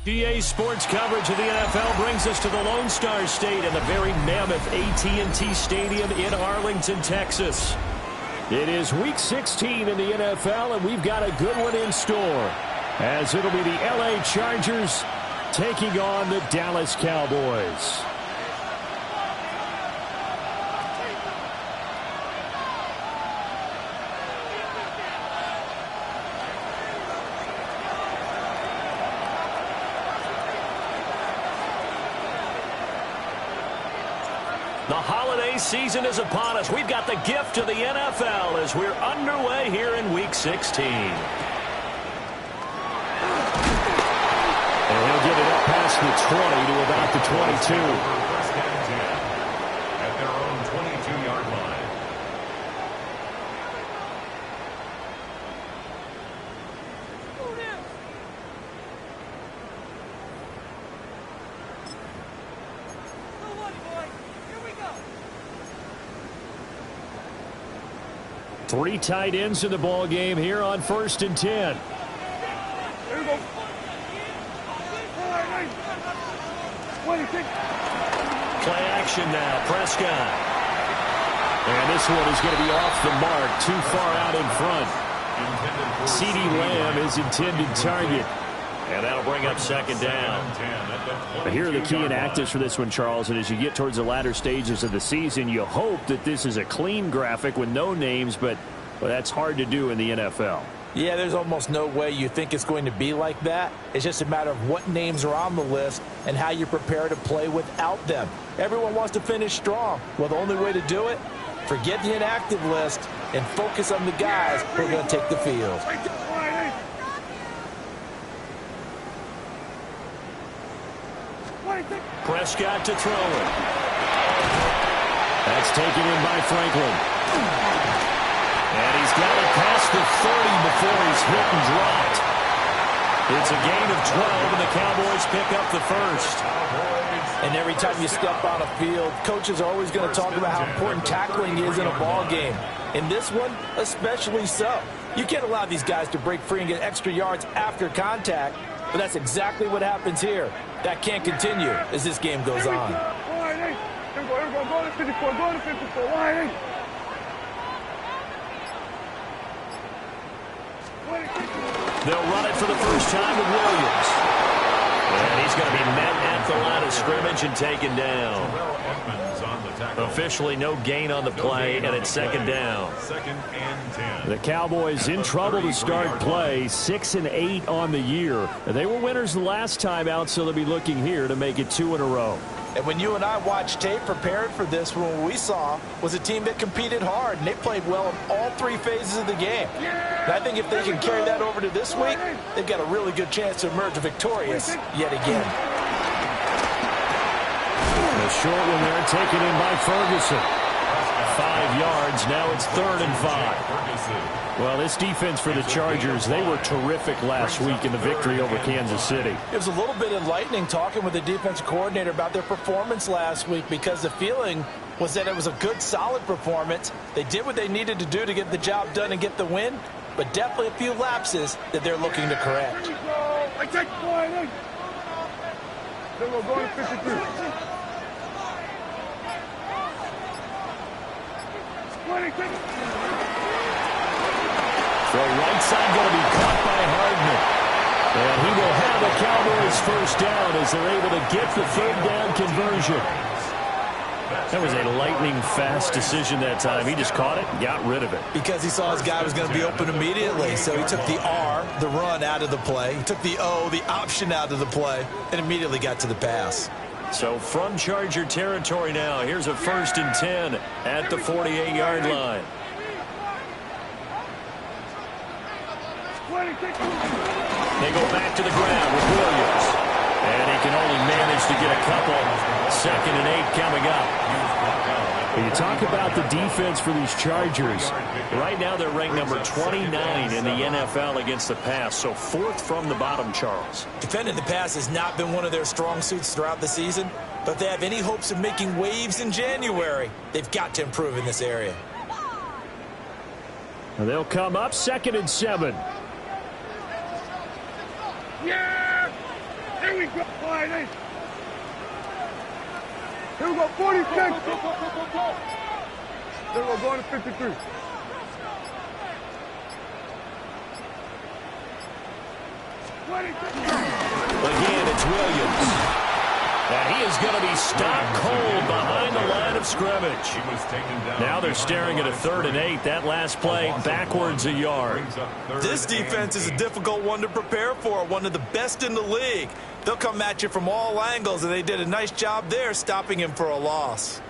GA Sports coverage of the NFL brings us to the Lone Star State and the very mammoth AT&T Stadium in Arlington, Texas. It is Week 16 in the NFL, and we've got a good one in store, as it'll be the LA Chargers taking on the Dallas Cowboys. The holiday season is upon us. We've got the gift of the NFL as we're underway here in Week 16. And he'll get it up past the 20 to about the 22. At their own 22-yard line. Three tight ends in the ball game here on 1st and 10. Play action now, Prescott. And this one is going to be off the mark, too far out in front. CeeDee Lamb is intended target. And that'll bring up 2nd down. But here are the key inactives for this one, Charles. And as you get towards the latter stages of the season, you hope that this is a clean graphic with no names, but that's hard to do in the NFL. Yeah, there's almost no way you think it's going to be like that. It's just a matter of what names are on the list and how you prepare to play without them. Everyone wants to finish strong. Well, the only way to do it, forget the inactive list and focus on the guys who are going to take the field. Prescott to throw it. That's taken in by Franklin. And he's got it past the 30 before he's hit and dropped. It's a gain of 12, and the Cowboys pick up the first. And every time you step on a field, coaches are always going to talk about how important tackling is in a ball game. In this one, especially so. You can't allow these guys to break free and get extra yards after contact, but that's exactly what happens here. That can't continue as this game goes on. They'll run it for the first time with Williams. And he's going to be met at the line of scrimmage and taken down. Officially no gain on the play, and it's 2nd down. 2nd and 10. The Cowboys in trouble to start play, 6-8 on the year. They were winners the last time out, so they'll be looking here to make it 2 in a row. And when you and I watched tape prepared for this, what we saw was a team that competed hard, and they played well in all 3 phases of the game. And I think if they can carry that over to this week, they've got a really good chance to emerge victorious yet again. The short one there taken in by Ferguson. 5 yards. Now it's 3rd and 5. Well, this defense for the Chargers, they were terrific last week in the victory over Kansas City. It was a little bit enlightening talking with the defensive coordinator about their performance last week, because the feeling was that it was a good, solid performance. They did what they needed to do to get the job done and get the win, but definitely a few lapses that they're looking to correct. The right side going to be caught by Hardman. And he will have the Cowboys first down as they're able to get the 3rd down conversion. That was a lightning-fast decision that time. He just caught it and got rid of it. Because he saw his guy was going to be open immediately. So he took the R, the run, out of the play. He took the O, the option, out of the play, and immediately got to the pass. So from Charger territory now, here's a 1st and 10 at the 48-yard line. They go back to the ground with Williams. And he can only manage to get a couple. 2nd and 8 coming up. When you talk about the defense for these Chargers, right now they're ranked number 29 in the NFL against the pass. So 4th from the bottom, Charles. Defending the pass has not been one of their strong suits throughout the season, but they have any hopes of making waves in January, they've got to improve in this area. And they'll come up 2nd and 7. Yeah! There we go. Here we go, 46. There we go, going to 53. Again, it's Williams. And he is going to be stopped cold behind the line of scrimmage. Now they're staring at a 3rd and 8. That last play, backwards a yard. This defense is a difficult one to prepare for, one of the best in the league. They'll come at you from all angles, and they did a nice job there stopping him for a loss.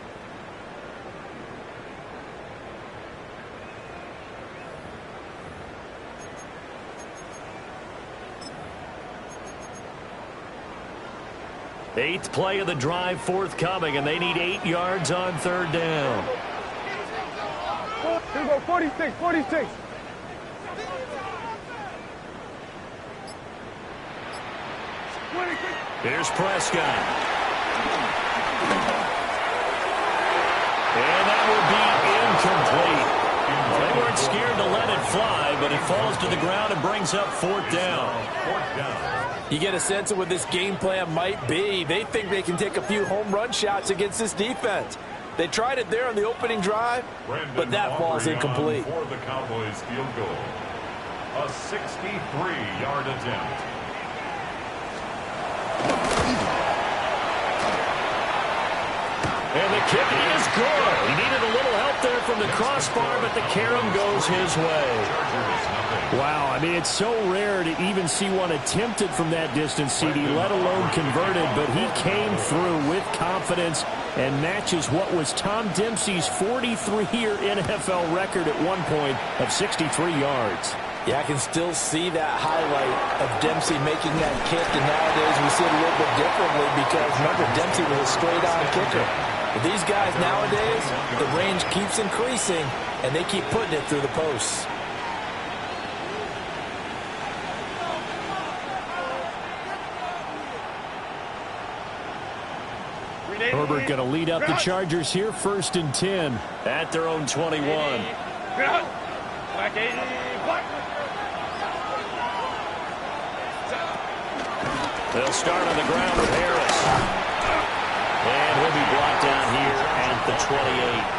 Eighth play of the drive forthcoming, and they need 8 yards on 3rd down. Here we go, 46, 46. Here's Prescott. And that will be incomplete. Well, they weren't scared to let it fly, but it falls to the ground and brings up 4th down. You get a sense of what this game plan might be. They think they can take a few home run shots against this defense. They tried it there on the opening drive, but that falls incomplete. For the Cowboys field goal. A 63-yard attempt. And the kicking is good. He needed a little help there from the crossbar, but the carom goes his way. Wow, I mean, it's so rare to even see one attempted from that distance, CD, let alone converted, but he came through with confidence and matches what was Tom Dempsey's 43-year NFL record at one point of 63 yards. Yeah, I can still see that highlight of Dempsey making that kick, and nowadays we see it a little bit differently because, remember, Dempsey was a straight-on kicker. But these guys nowadays, the range keeps increasing, and they keep putting it through the posts. Herbert going to lead up the Chargers here, 1st and 10 at their own 21. They'll start on the ground with Harris. And he'll be brought down here at the 28.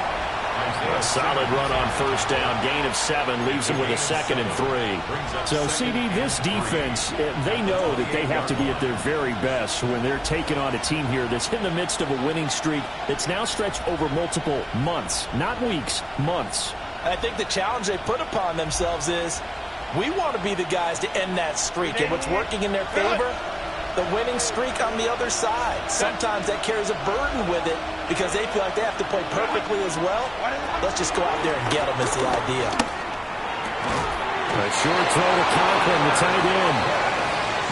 A solid run on 1st down. Gain of 7 leaves him with a 2nd and 3. So, CD, this defense, they know that they have to be at their very best when they're taking on a team here that's in the midst of a winning streak that's now stretched over multiple months, not weeks, months. I think the challenge they put upon themselves is we want to be the guys to end that streak. And what's working in their favor? The winning streak on the other side. Sometimes that carries a burden with it because they feel like they have to play perfectly as well. Let's just go out there and get them is the idea. A short throw to Conklin, the tight end.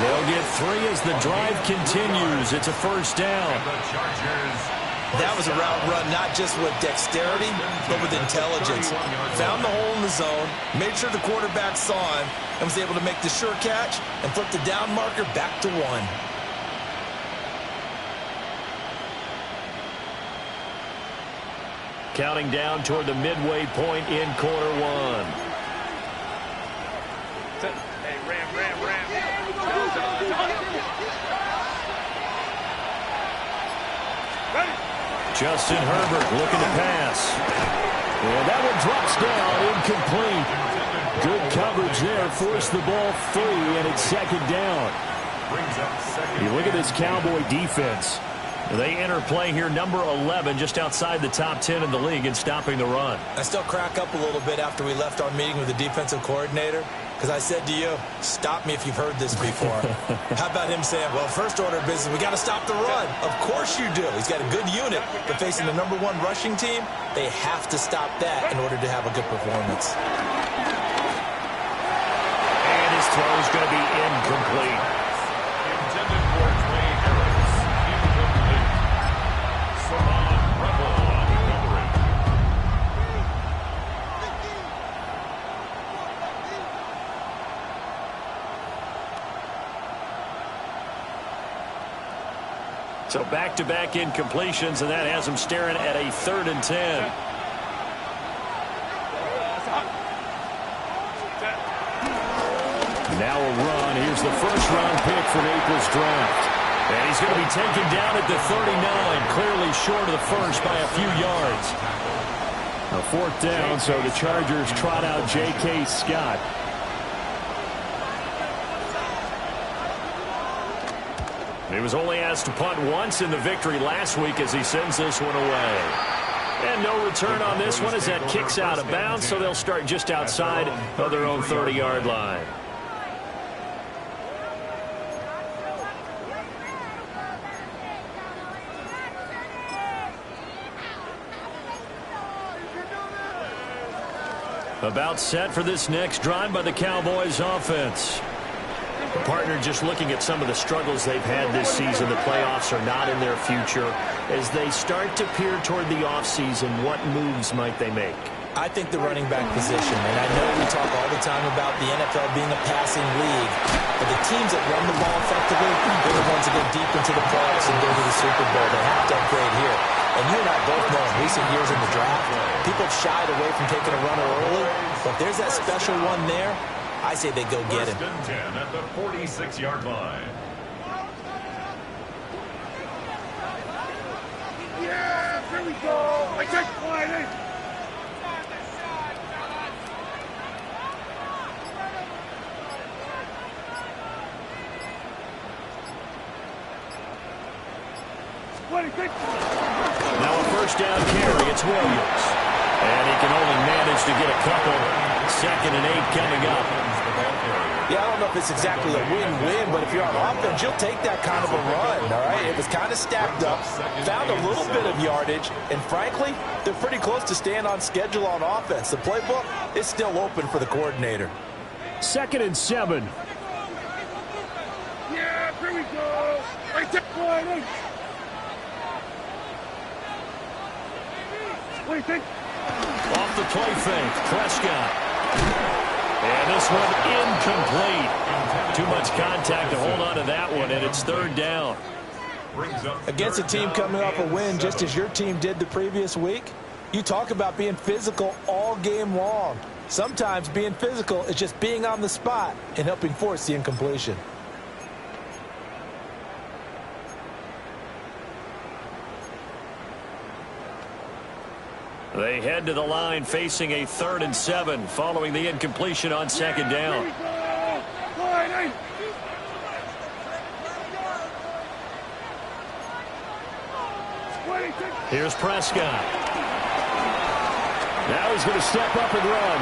They'll get 3 as the drive continues. It's a 1st down. That was a route run not just with dexterity, but with intelligence. Found the hole in the zone, made sure the quarterback saw him, and was able to make the sure catch and flip the down marker back to 1. Counting down toward the midway point in quarter 1. Hey, ram. Justin Herbert looking to pass. And that one drops down, incomplete. Good coverage there, forced the ball free, and it's 2nd down. You look at this Cowboy defense. They enter play here, number 11, just outside the top 10 in the league in stopping the run. I still crack up a little bit after we left our meeting with the defensive coordinator because I said to you, stop me if you've heard this before. How about him saying, well, first order of business, we got to stop the run. Of course you do. He's got a good unit, but facing the number 1 rushing team, they have to stop that in order to have a good performance. And his throw is going to be incomplete. Intended for Trey Harris. Incomplete. Savon Rebel on the coverage. So back-to-back incompletions, and that has them staring at a 3rd and 10. Now a run. Here's the first-round pick from April's draft. And he's going to be taken down at the 39, clearly short of the first by a few yards. A fourth down, so the Chargers trot out J.K. Scott. He was only asked to punt once in the victory last week as he sends this one away. And no return on this one as that kicks out of bounds, so they'll start just outside of their own 30-yard line. About set for this next drive by the Cowboys offense. Partner, just looking at some of the struggles they've had this season, the playoffs are not in their future. As they start to peer toward the offseason, what moves might they make? I think the running back position, and I know we talk all the time about the NFL being a passing league, but the teams that run the ball effectively, they're the ones that get deep into the playoffs and go to the Super Bowl. They have to upgrade here. And you and I both know in recent years in the draft, people have shied away from taking a runner early, but there's that special one there. I say they go get him. First and 10 at the 46-yard line. Yeah, here we go. I take quiet. Now a first down carry. It's Williams. And he can only manage to get a couple. 2nd and 8 coming up. Yeah, I don't know if it's exactly a win-win, but if you're on offense, you'll take that kind of a run, all right? It was kind of stacked up, found a little bit of yardage, and frankly, they're pretty close to staying on schedule on offense. The playbook is still open for the coordinator. 2nd and 7. Yeah, here we go. I take quiet. What do you think? Off the play fake, Prescott. And this one incomplete. Too much contact to hold on to that one, and it's 3rd down. Against a team coming off a win just as your team did the previous week, you talk about being physical all game long. Sometimes being physical is just being on the spot and helping force the incompletion. They head to the line facing a 3rd and 7 following the incompletion on 2nd down. Here's Prescott. Now he's going to step up and run.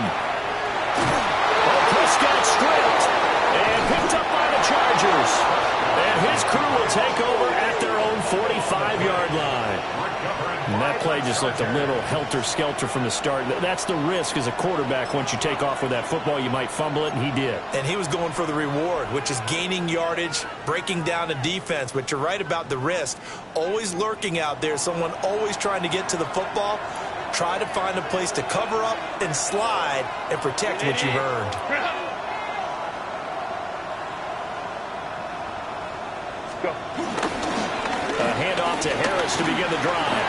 Oh, Prescott stripped and picked up by the Chargers. And his crew will take over at their own 45-yard line. And that play just looked a little helter-skelter from the start. That's the risk as a quarterback. Once you take off with that football, you might fumble it, and he did. And he was going for the reward, which is gaining yardage, breaking down a defense. But you're right about the risk. Always lurking out there, someone always trying to get to the football. Try to find a place to cover up and slide and protect what you've earned. A handoff to Harris to begin the drive.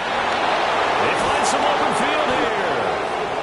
They find some open field here.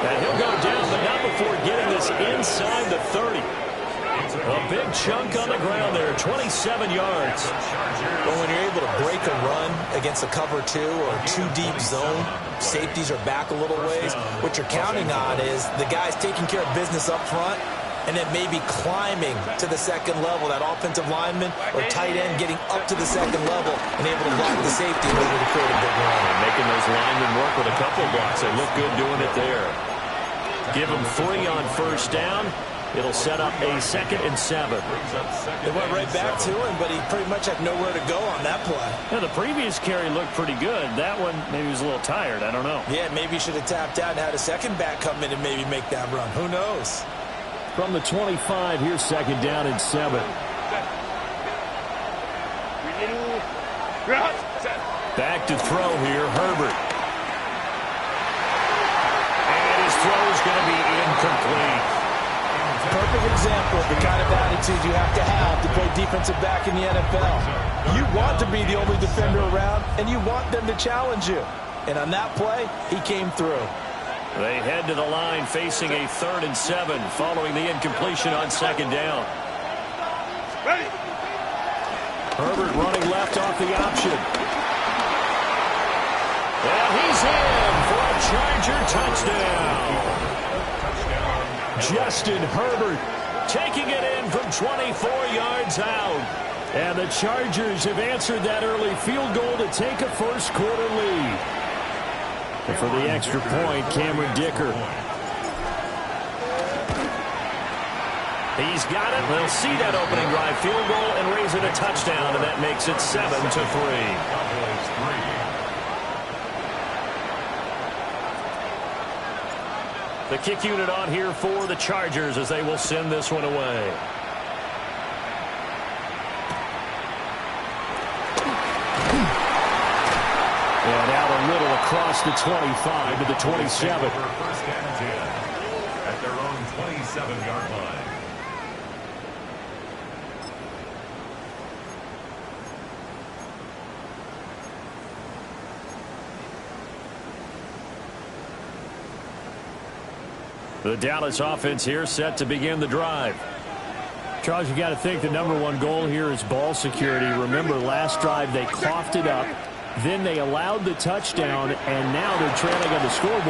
And he'll go down, but not before getting this inside the 30. A big chunk on the ground there, 27 yards. Well, when you're able to break a run against a cover 2 or a 2-deep zone, safeties are back a little ways. What you're counting on is the guys taking care of business up front and then maybe climbing to the 2nd level, that offensive lineman or tight end getting up to the 2nd level and able to block the safety in order to create a big run. And making those linemen work with a couple of blocks. They look good doing it there. Give them 3 on first down. It'll set up a 2nd and 7. They went right back to him, but he pretty much had nowhere to go on that play. Yeah, the previous carry looked pretty good. That one, maybe he was a little tired. I don't know. Yeah, maybe he should have tapped out and had a second back come in and maybe make that run. Who knows? From the 25, here's 2nd down and 7. Back to throw here, Herbert. And his throw is going to be incomplete. Perfect example of the kind of attitude you have to play defensive back in the NFL. You want to be the only defender around, and you want them to challenge you. And on that play, he came through. They head to the line facing a 3rd and 7 following the incompletion on 2nd down. Ready. Herbert running left off the option. And he's in for a Charger touchdown. Justin Herbert taking it in from 24 yards out. And the Chargers have answered that early field goal to take a first-quarter lead. And for the extra point, Cameron Dicker. He's got it. They'll see that opening drive field goal and raise it a touchdown, and that makes it 7-3. The kick unit on here for the Chargers as they will send this one away. And out a little across the 25 to the 27. First and 10 at their own 27-yard line. The Dallas offense here set to begin the drive. Charles, you got to think the #1 goal here is ball security. Remember, last drive they coughed it up. Then they allowed the touchdown, and now they're trailing on the scoreboard.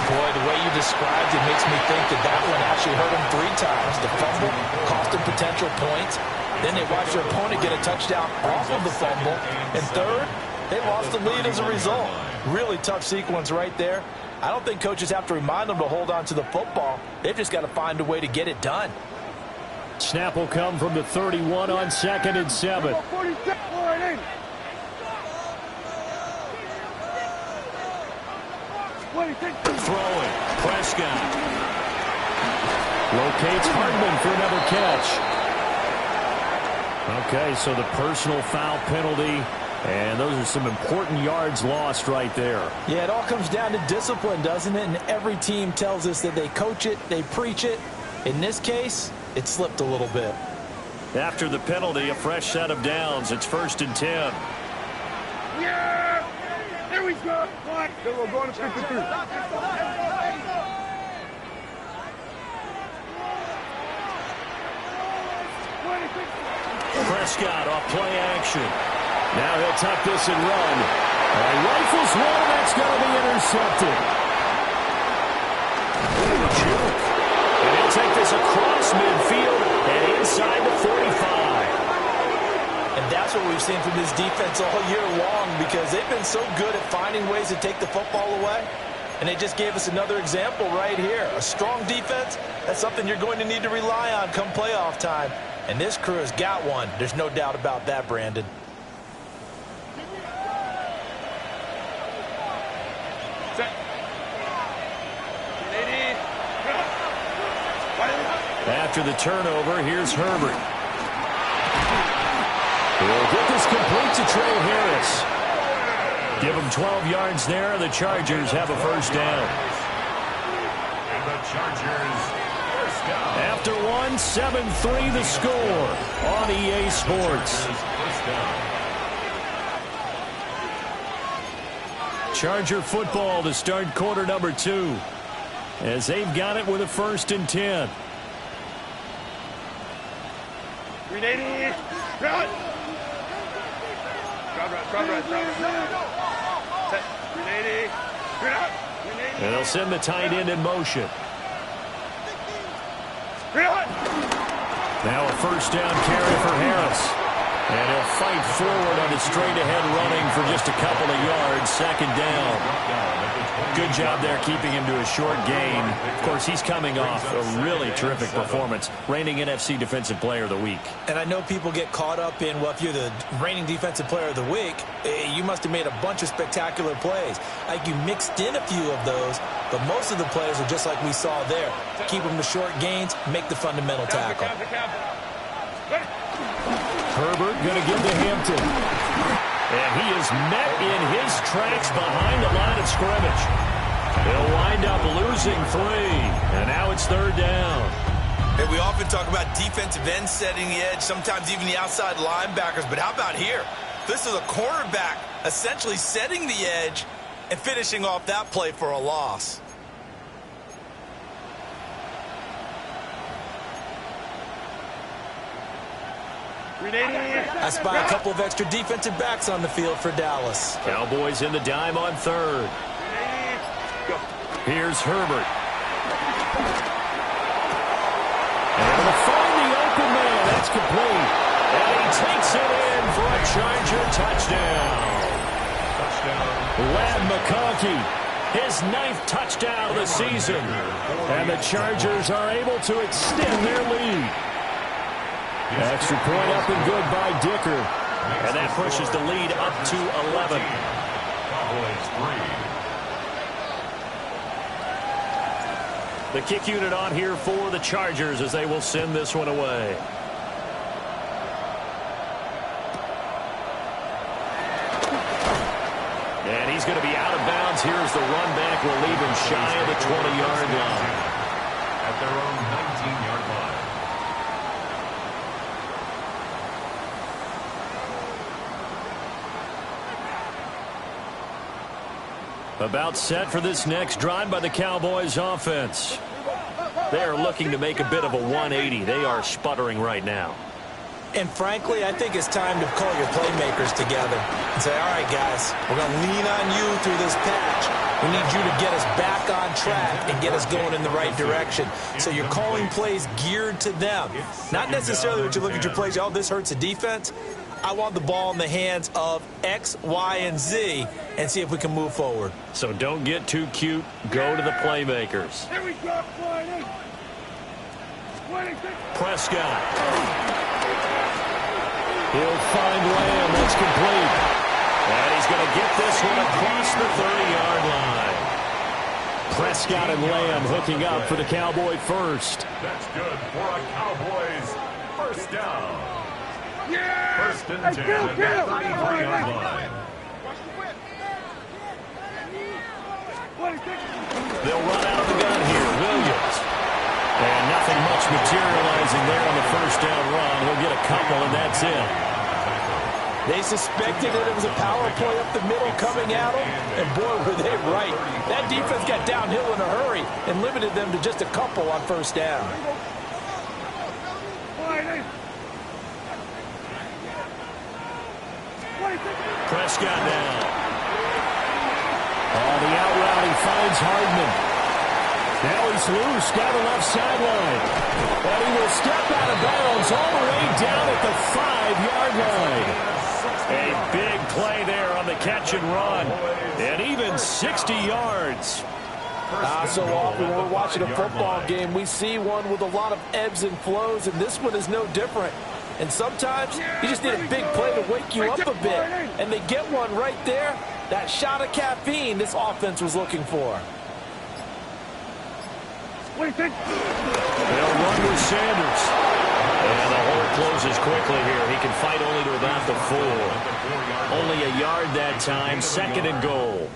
Boy, the way you described it makes me think that one actually hurt them 3 times. The fumble cost them potential points. Then they watched their opponent get a touchdown off of the fumble. And third, they lost the lead as a result. Really tough sequence right there. I don't think coaches have to remind them to hold on to the football. They've just got to find a way to get it done. Snap will come from the 31 on 2nd and 7. Throwing. Prescott. Locates Hardman for another catch. Okay, so the personal foul penalty. And those are some important yards lost right there. Yeah, it all comes down to discipline, doesn't it? And every team tells us that they coach it, they preach it. In this case, it slipped a little bit. After the penalty, a fresh set of downs. It's 1st and 10. Yeah! There we go! Then we're going to 53. Prescott off play action. Now he'll tuck this and run. And rifles one, that's going to be intercepted. Juke. And he'll take this across midfield and inside the 45. And that's what we've seen from this defense all year long, because they've been so good at finding ways to take the football away. And they just gave us another example right here. A strong defense, that's something you're going to need to rely on come playoff time. And this crew has got one. There's no doubt about that, Brandon. After the turnover, here's Herbert. He'll get this complete to Trey Harris. Give him 12 yards there. The Chargers have a first down. And the Chargers first down. After one, 7-3 the score on EA Sports. First down. Charger football to start quarter number 2. As they've got it with a 1st and 10. 380. Run. Set. 380. And they'll send the tight end in motion. Now a first down carry for Harris. And he'll fight forward on his straight-ahead running for just a couple of yards. 2nd down. Good job there keeping him to a short gain. Of course, he's coming off a really terrific performance, reigning NFC Defensive Player of the Week. And I know people get caught up in, well, if you're the reigning Defensive Player of the Week, you must have made a bunch of spectacular plays. Like, you mixed in a few of those, but most of the plays are just like we saw there. Keep them to short gains, make the fundamental tackle. Herbert going to give to Hampton. And he is met in his tracks behind the line of scrimmage. He'll wind up losing 3. And now it's 3rd down. Hey, we often talk about defensive ends setting the edge, sometimes even the outside linebackers. But how about here? This is a cornerback essentially setting the edge and finishing off that play for a loss. I spy a couple of extra defensive backs on the field for Dallas. Cowboys in the dime on third. Here's Herbert. And to find the open man, that's complete. And he takes it in for a Charger touchdown. Ladd McConkey, his 9th touchdown of the season. And the Chargers are able to extend their lead. Extra point up and good by Dicker. And that pushes the lead up to 11. The kick unit on here for the Chargers as they will send this one away. And he's going to be out of bounds. Here's the run back. Will leave him shy of the 20-yard line. At their own 19-yard line. About set for this next drive by the Cowboys offense. They are looking to make a bit of a 180. They are sputtering right now. And frankly, I think it's time to call your playmakers together and say, all right, guys, we're going to lean on you through this patch. We need you to get us back on track and get us going in the right direction. So you're calling plays geared to them. Not necessarily what you look at your plays, oh, this hurts the defense. I want the ball in the hands of X, Y, and Z and see if we can move forward. So don't get too cute. Go to the playmakers. Prescott. He'll find Lamb. That's complete. And he's going to get this one across the 30-yard line. Prescott and Lamb hooking up for the Cowboy first. That's good for a Cowboys first down. First and 10 at the 33-yard line. They'll run out of the gun here. Williams. And nothing much materializing there on the first down run. He'll get a couple, and that's it. They suspected that it was a power play up the middle coming at them, and boy, were they right. That defense got downhill in a hurry and limited them to just a couple on first down. Prescott now. On the out route, he finds Hardman. Now he's loose down the left sideline. And he will step out of bounds all the way down at the 5-yard line. A big play there on the catch and run. And even 60 yards. So often when we're watching a football game, we see one with a lot of ebbs and flows, and this one is no different. And sometimes you just need a big play to wake you up a bit. And they get one right there. That shot of caffeine this offense was looking for. They'll run with Sanders. And the hole closes quickly here. He can fight only to about the 4. Only a yard that time. Second and goal.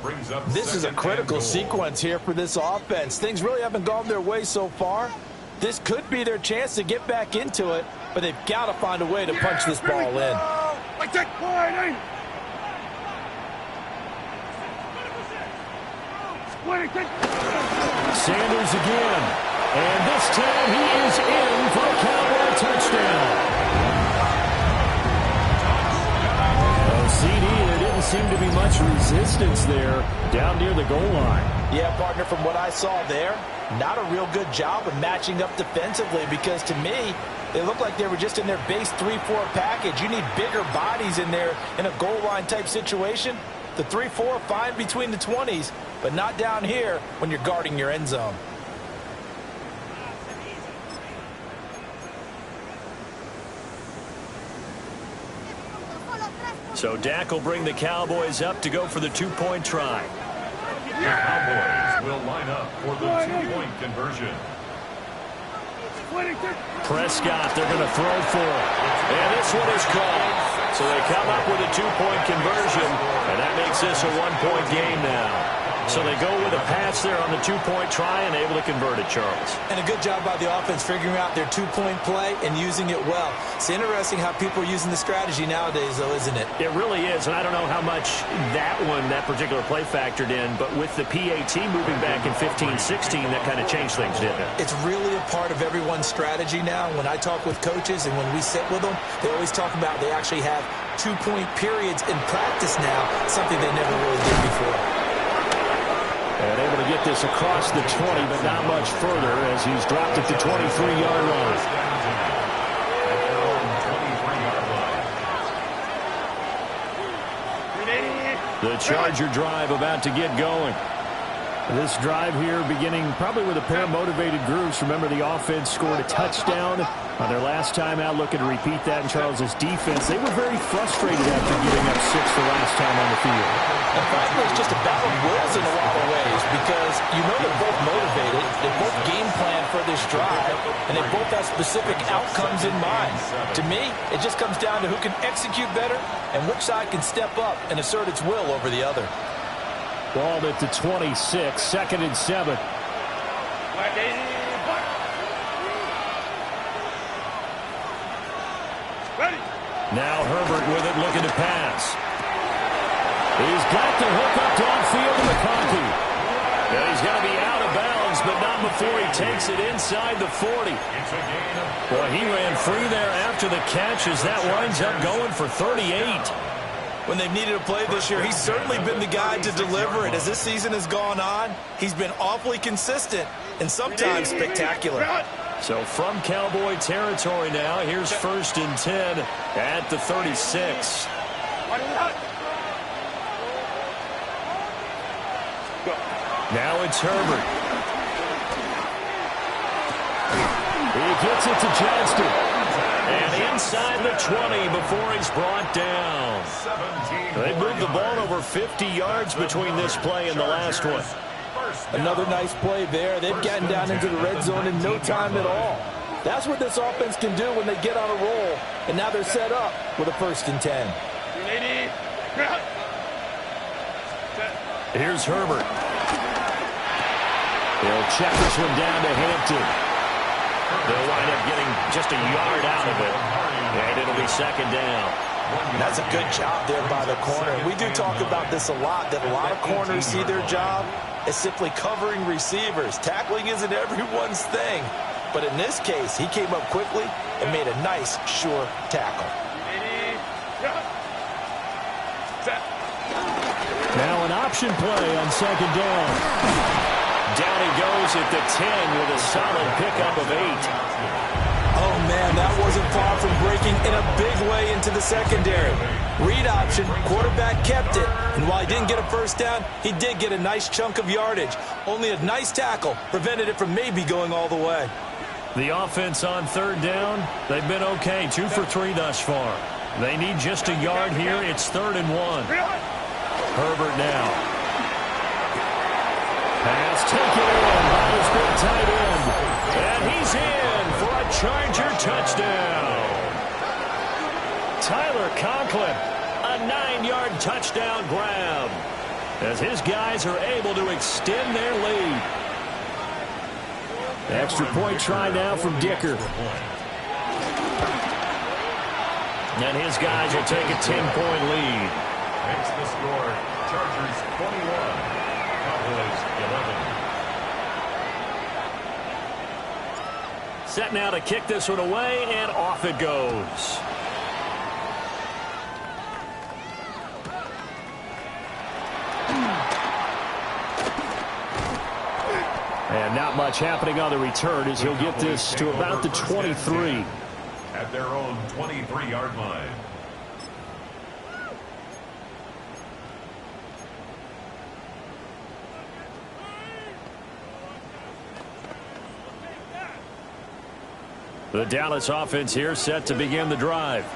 This is a critical sequence here for this offense. Things really haven't gone their way so far. This could be their chance to get back into it, but they've got to find a way to punch this ball in. Sanders again. And this time he is in for a Cowboy touchdown. CD, there didn't seem to be much resistance there down near the goal line. Yeah, partner, from what I saw there, not a real good job of matching up defensively because to me, they looked like they were just in their base 3-4 package. You need bigger bodies in there in a goal line type situation. The 3-4 fine between the 20s, but not down here when you're guarding your end zone. So Dak will bring the Cowboys up to go for the 2-point try. The Cowboys will line up for the 2-point conversion. Prescott, they're going to throw for it. And this one is caught. So they come up with a 2-point conversion, and that makes this a 1-point game now. So they go with a pass there on the two-point try and able to convert it, Charles. And a good job by the offense figuring out their two-point play and using it well. It's interesting how people are using the strategy nowadays, though, isn't it? It really is, and I don't know how much that particular play factored in, but with the PAT moving back in 15-16, that kind of changed things, didn't it? It's really a part of everyone's strategy now. When I talk with coaches and when we sit with them, they always talk about they actually have two-point periods in practice now, something they never really did before. And able to get this across the 20, but not much further as he's dropped at the 23-yard line. The Charger drive about to get going. This drive here beginning probably with a pair of motivated groups. Remember, the offense scored a touchdown on their last time out. Looking to repeat that in Charles's defense. They were very frustrated after giving up 6 the last time on the field. And frankly, it's just a battle of wills in a lot of ways because you know they're both motivated. They both game plan for this drive, and they both have specific outcomes in mind. To me, it just comes down to who can execute better and which side can step up and assert its will over the other. Ball at the 26, 2nd and 7. Now Herbert with it, looking to pass. He's got the hook up downfield to McConkey. And he's going to be out of bounds, but not before he takes it inside the 40. Boy, he ran free there after the catch as that winds up going for 38. When they've needed a play this year, he's certainly been the guy to deliver it. As this season has gone on, he's been awfully consistent and sometimes spectacular. So from Cowboy territory now, here's 1st and 10 at the 36. Now it's Herbert. He gets it to Johnston. And inside the 20 before he's brought down. They moved the ball over 50 yards between this play and the last one. Another nice play there. They've gotten down into the red zone in no time at all. That's what this offense can do when they get on a roll. And now they're set up with a 1st and 10. Here's Herbert. He'll check this one down to Hampton. They'll wind up getting just a yard out of it. And it'll be 2nd down. That's a good job there by the corner. We do talk about this a lot, that a lot of corners see their job as simply covering receivers. Tackling isn't everyone's thing. But in this case, he came up quickly and made a nice, sure tackle. Now an option play on 2nd down. Down he goes at the 10 with a solid pickup of 8. Oh, man, that wasn't far from breaking in a big way into the secondary. Read option, quarterback kept it. And while he didn't get a 1st down, he did get a nice chunk of yardage. Only a nice tackle prevented it from maybe going all the way. The offense on 3rd down, they've been okay. 2 for 3 thus far. They need just a yard here. It's 3rd and 1. Herbert now. Pass taken in by his big tight end. And he's in for a Charger touchdown. Tyler Conklin, a 9-yard touchdown grab as his guys are able to extend their lead. Extra point try now from Dicker. And his guys will take a 10-point lead. Makes the score Chargers 21. Set now to kick this one away, and off it goes. And not much happening on the return as he'll get this to about the 23. At their own 23-yard line. The Dallas offense here set to begin the drive.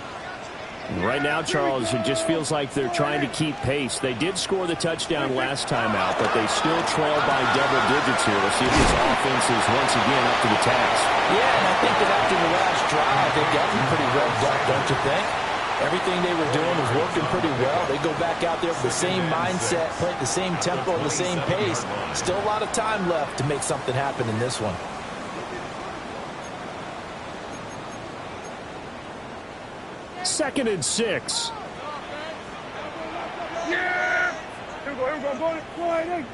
And right now, Charles, it just feels like they're trying to keep pace. They did score the touchdown last time out, but they still trail by double digits here. We'll see if this offense is once again up to the task. Yeah, and I think that after the last drive, they've gotten pretty revved up, don't you think? Everything they were doing was working pretty well. They go back out there with the same mindset, play at the same tempo and the same pace. Still a lot of time left to make something happen in this one. Second and 6. Yeah! Here we go. Go ahead.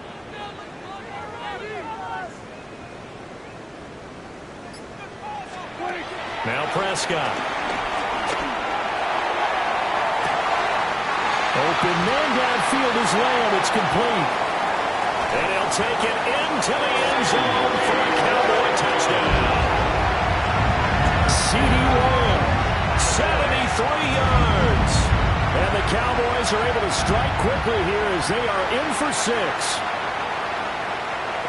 Now Prescott. Open man downfield is Lamb. It's complete. And he'll take it into the end zone for a Cowboy touchdown. C.D. Lamb, 73 yards. And the Cowboys are able to strike quickly here as they are in for 6.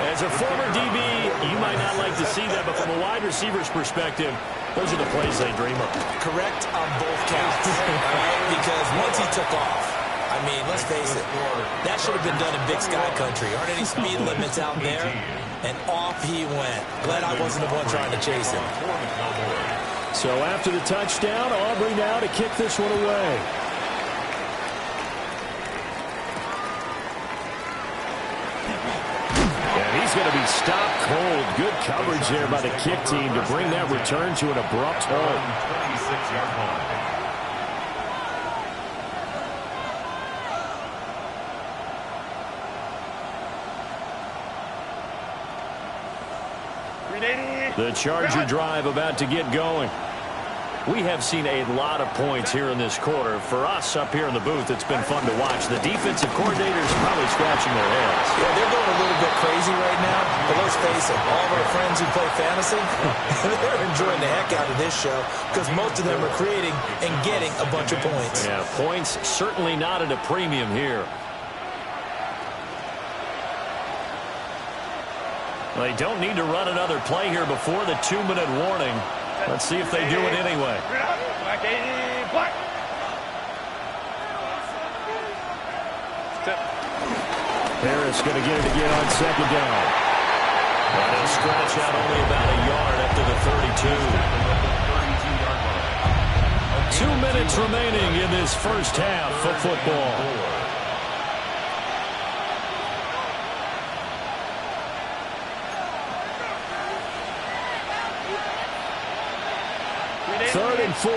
As a former DB, you might not like to see that, but from a wide receiver's perspective, those are the plays they dream of. Correct on both counts, right? Because once he took off, I mean, let's face it, that should have been done in Big Sky Country. Aren't any speed limits out there? And off he went. Glad I wasn't the one trying to chase him. So after the touchdown, Aubrey now to kick this one away. He's going to be stopped cold. Good coverage there by the kick team to bring that return to an abrupt halt. 26-yard line. The Charger drive about to get going. We have seen a lot of points here in this quarter. For us up here in the booth, it's been fun to watch. The defensive coordinators probably scratching their heads. Yeah, they're going a little bit crazy right now. But let's face it, all of our friends who play fantasy, they're enjoying the heck out of this show because most of them are creating and getting a bunch of points. Yeah, points certainly not at a premium here. They don't need to run another play here before the 2-minute warning. Let's see if they do it anyway. Harris going to get it again on second down. And he'll stretch out only about a yard up to the 32. 2 minutes remaining in this first half of football. Third and 4.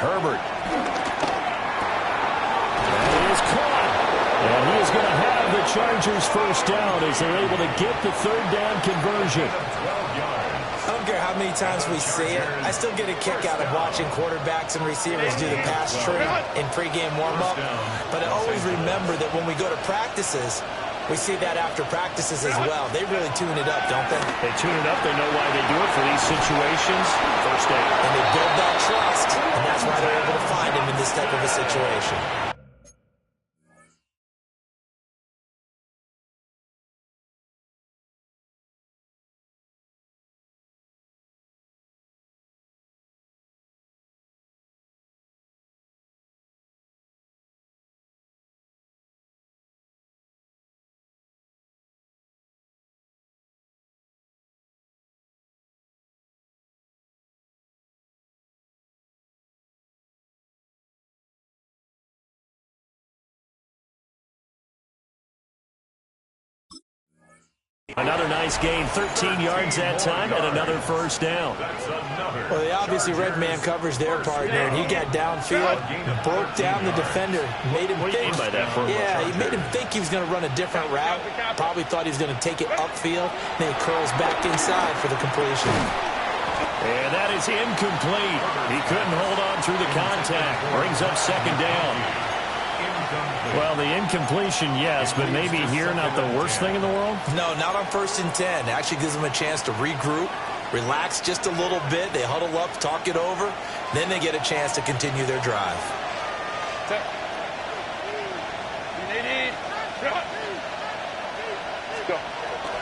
Herbert. That is caught. And he is going to have the Chargers first down as they're able to get the third down conversion. I don't care how many times we see it. I still get a kick out of watching quarterbacks and receivers do the pass tree in pregame warm-up. But I always remember that when we go to practices, we see that after practices as well. They really tune it up, don't they? They tune it up. They know why they do it for these situations. First down. And they build that trust, and that's why they're able to find him in this type of a situation. Another nice gain, 13 yards that time, and another first down. Well, they obviously red man coverage their partner, and he got downfield, broke down the defender, made him think. Yeah, he made him think he was going to run a different route. Probably thought he was going to take it upfield. Then he curls back inside for the completion. And that is incomplete. He couldn't hold on through the contact. Brings up second down. Well, the incompletion, yes, but maybe here not the worst thing in the world? No, not on 1st and 10. Actually gives them a chance to regroup, relax just a little bit. They huddle up, talk it over. Then they get a chance to continue their drive.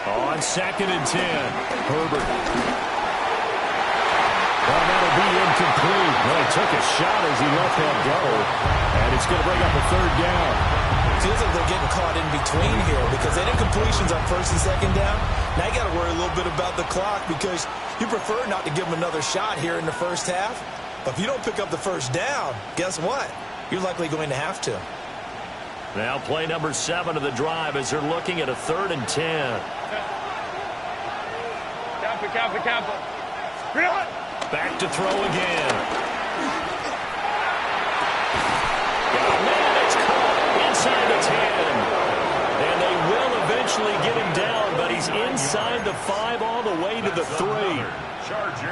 On 2nd and 10, Herbert. Well, that'll be incomplete. Well, he took a shot as he let that go. And it's going to bring up a third down. Feels like they're getting caught in between here because they didn't completions on first and second down. Now you got to worry a little bit about the clock because you prefer not to give them another shot here in the first half. But if you don't pick up the first down, guess what? You're likely going to have to. Now play number 7 of the drive as they're looking at a 3rd and 10. Kappa. Back to throw again. Oh, man, it's caught inside the 10. And they will eventually get him down, but he's inside the 5 all the way to the 3.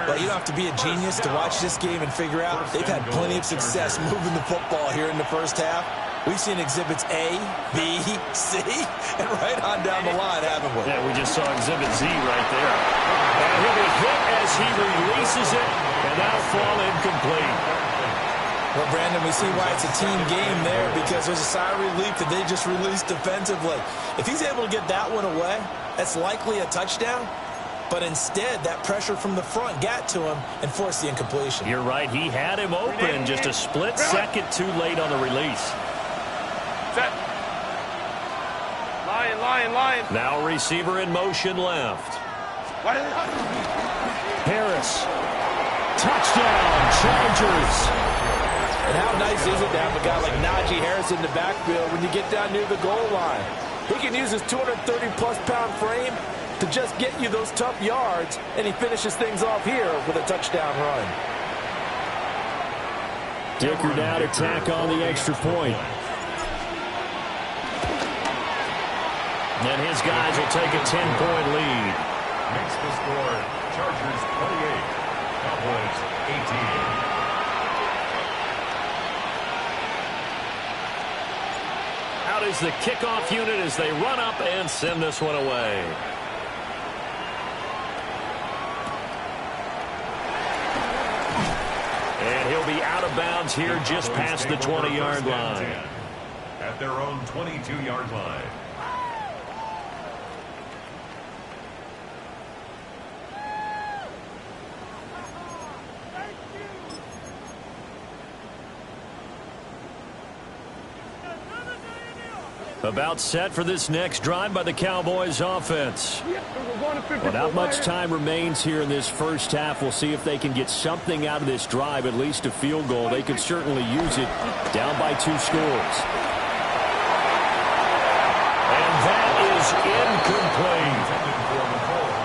Well, you don't have to be a genius to watch this game and figure out they've had plenty of success moving the football here in the first half. We've seen exhibits A, B, C, and right on down the line, haven't we? Yeah, we just saw exhibit Z right there. And he'll be hit as he releases it, and that'll fall incomplete. Well, Brandon, we see why it's a team game there because there's a sigh of relief that they just released defensively. If he's able to get that one away, that's likely a touchdown. But instead, that pressure from the front got to him and forced the incompletion. You're right. He had him open just a split second too late on the release. Set. Lion. Now receiver in motion left. Harris. Touchdown, Chargers. And how nice is it to have a guy like Najee Harris in the backfield when you get down near the goal line? He can use his 230-plus pound frame to just get you those tough yards, and he finishes things off here with a touchdown run. Dicker now to tack on the extra point. And his guys will take a 10-point lead. Makes the score Chargers 28, Cowboys 18. Out is the kickoff unit as they run up and send this one away. And he'll be out of bounds here just past the 20-yard line. At their own 22-yard line. About set for this next drive by the Cowboys offense. Well, not much time remains here in this first half. We'll see if they can get something out of this drive, at least a field goal. They could certainly use it down by 2 scores. And that is incomplete.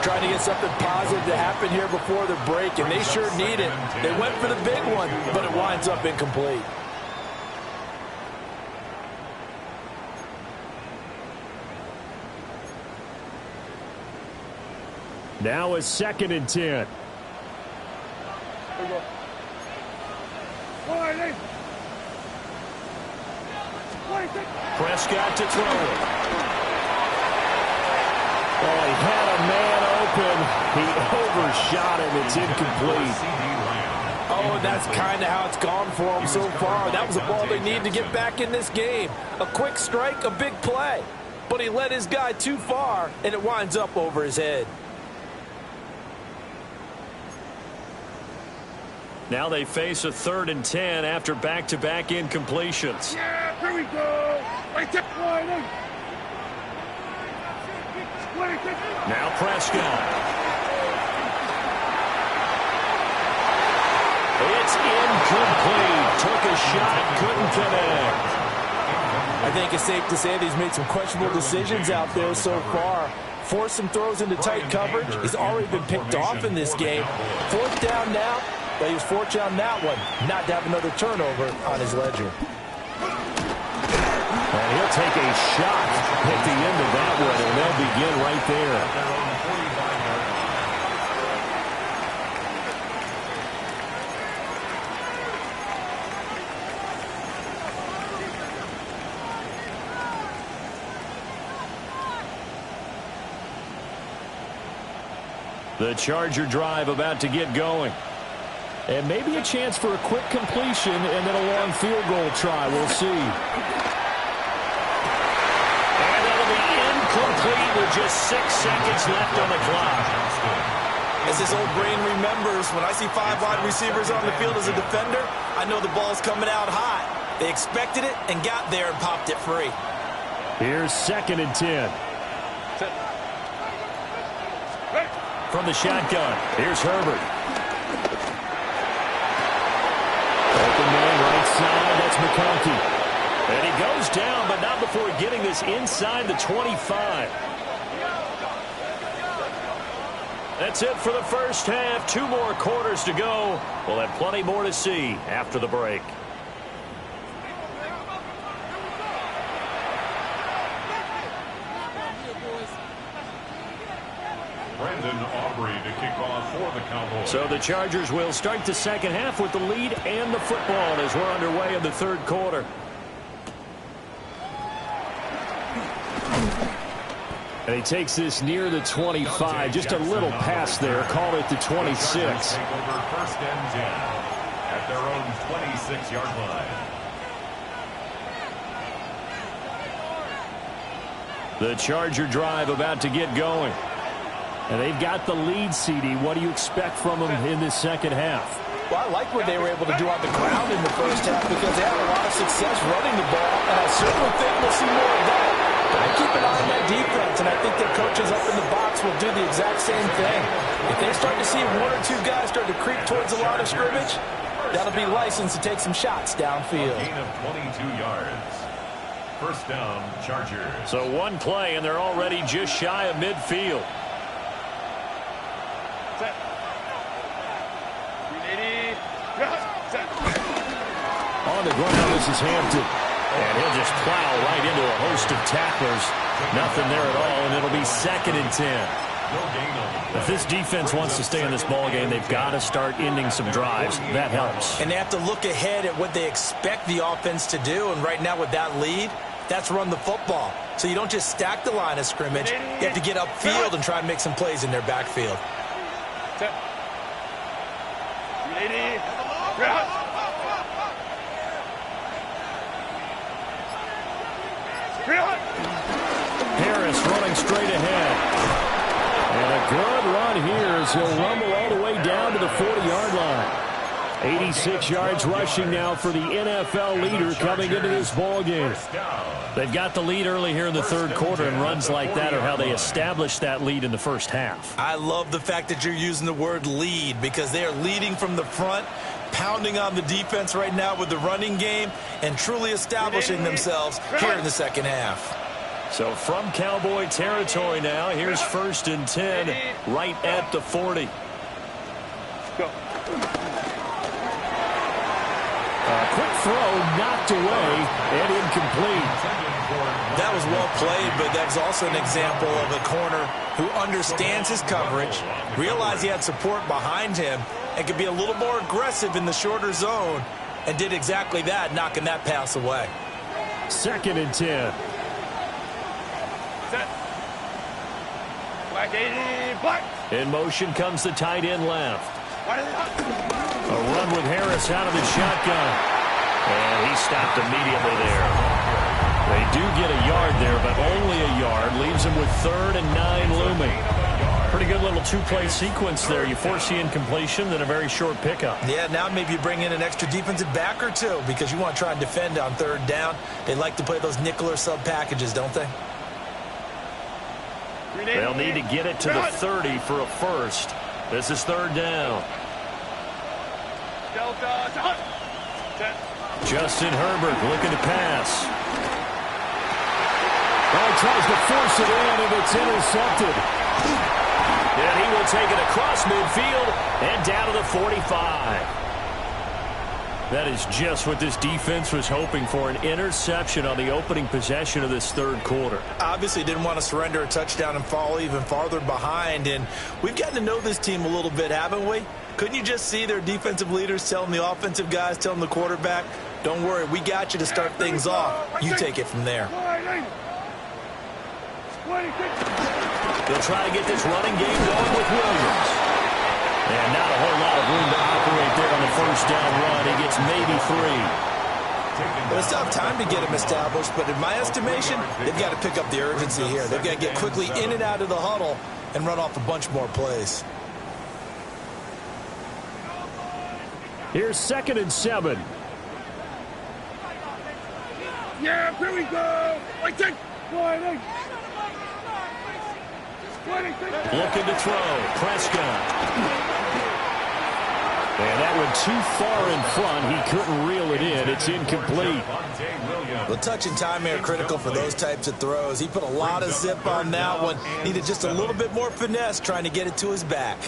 Trying to get something positive to happen here before the break, and they sure need it. They went for the big one, but it winds up incomplete. Now a 2nd and 10. Prescott to throw it. Oh, he had a man open. He overshot him. It's incomplete. Oh, and that's kind of how it's gone for them so far. That was a ball they need to get back in this game. A quick strike, a big play. But he led his guy too far, and it winds up over his head. Now they face a 3rd and 10 after back-to-back incompletions. Yeah, here we go. Now Prescott. It's incomplete. Took a shot, couldn't connect. I think it's safe to say that he's made some questionable decisions out there so far. Forced some throws into tight coverage. He's already been picked off in this game. 4th down now. But he was fortunate on that one, not to have another turnover on his ledger. And he'll take a shot at the end of that one, and they'll begin right there. The Charger drive about to get going. And maybe a chance for a quick completion and then a long field goal try. We'll see. And that'll be incomplete with just 6 seconds left on the clock. As this old brain remembers, when I see 5 wide receivers on the field as a defender, I know the ball's coming out hot. They expected it and got there and popped it free. Here's 2nd and 10. From the shotgun, here's Herbert. Open man right side, that's McConkey. And he goes down, but not before getting this inside the 25. That's it for the first half. 2 more quarters to go. We'll have plenty more to see after the break. To kick off for the Cowboys. So the Chargers will start the second half with the lead and the football as we're underway in the third quarter. And he takes this near the 25, just a little pass there, call it the 26. Take over 1st and 10 at their own 26-yard line. The Charger drive about to get going. And they've got the lead, CD. What do you expect from them in this second half? Well, I like what they were able to do on the ground in the first half because they had a lot of success running the ball, and I certainly think we'll see more of that. But I keep an eye on that defense, and I think their coaches up in the box will do the exact same thing. If they start to see 1 or 2 guys start to creep towards the line of scrimmage, that'll be licensed to take some shots downfield. A gain of 22 yards. 1st down, Chargers. So 1 play, and they're already just shy of midfield. On the ground, this is Hampton. And he'll just plow right into a host of tacklers. Nothing there at all, and it'll be 2nd and 10. If this defense wants to stay in this ball game, they've got to start ending some drives. That helps. And they have to look ahead at what they expect the offense to do. And right now with that lead, that's run the football. So you don't just stack the line of scrimmage. You have to get upfield and try and make some plays in their backfield. Harris running straight ahead. And a good run here as he'll rumble all the way down to the 40-yard line. 86 yards rushing now for the NFL leader coming into this ball game. They've got the lead early here in the third quarter, and runs like that are how they established that lead in the first half. I love the fact that you're using the word lead because they are leading from the front, pounding on the defense right now with the running game, and truly establishing themselves here in the second half. So from Cowboy territory now, here's 1st and 10 right at the 40. Go. A quick throw knocked away and incomplete. That was well played, but that's also an example of a corner who understands his coverage, realized he had support behind him, and could be a little more aggressive in the shorter zone, and did exactly that, knocking that pass away. 2nd and 10. Set. Black 80, black. In motion comes the tight end left. What is that? A run with Harris out of the shotgun. And he stopped immediately there. They do get a yard there, but only a yard. Leaves them with 3rd and 9 looming. Pretty good little 2-play sequence there. You force the incompletion, then a very short pickup. Yeah, now maybe you bring in an extra defensive back or 2 because you want to try and defend on 3rd down. They like to play those nickel or sub packages, don't they? They'll need to get it to the 30 for a first. This is 3rd down. Justin Herbert looking to pass. Oh, he tries to force it in, and it's intercepted. And he will take it across midfield and down to the 45. That is just what this defense was hoping for, an interception on the opening possession of this third quarter. Obviously didn't want to surrender a touchdown and fall even farther behind, and we've gotten to know this team a little bit, haven't we? Couldn't you just see their defensive leaders telling the offensive guys, telling the quarterback, don't worry, we got you to start things off. You take it from there. They'll try to get this running game going with Williams. And not a whole lot of room to operate there on the first down run. He gets maybe 3. Well, it's tough time to get him established, but in my estimation, they've got to pick up the urgency here. They've got to get quickly in and out of the huddle and run off a bunch more plays. Here's 2nd and 7. Yeah, here we go. Like that. Looking to throw. Prescott. And that went too far in front. He couldn't reel it in. It's incomplete. Well, touch and time are critical for those types of throws. He put a lot of zip on that one. Needed just a little bit more finesse trying to get it to his back.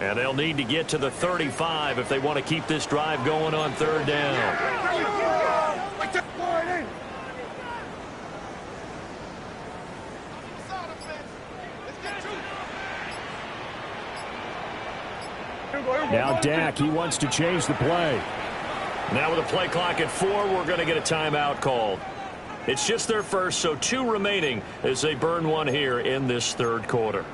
And they'll need to get to the 35 if they want to keep this drive going on third down. Now Dak, he wants to change the play. Now with a play clock at 4, we're going to get a timeout called. It's just their first, so 2 remaining as they burn one here in this third quarter.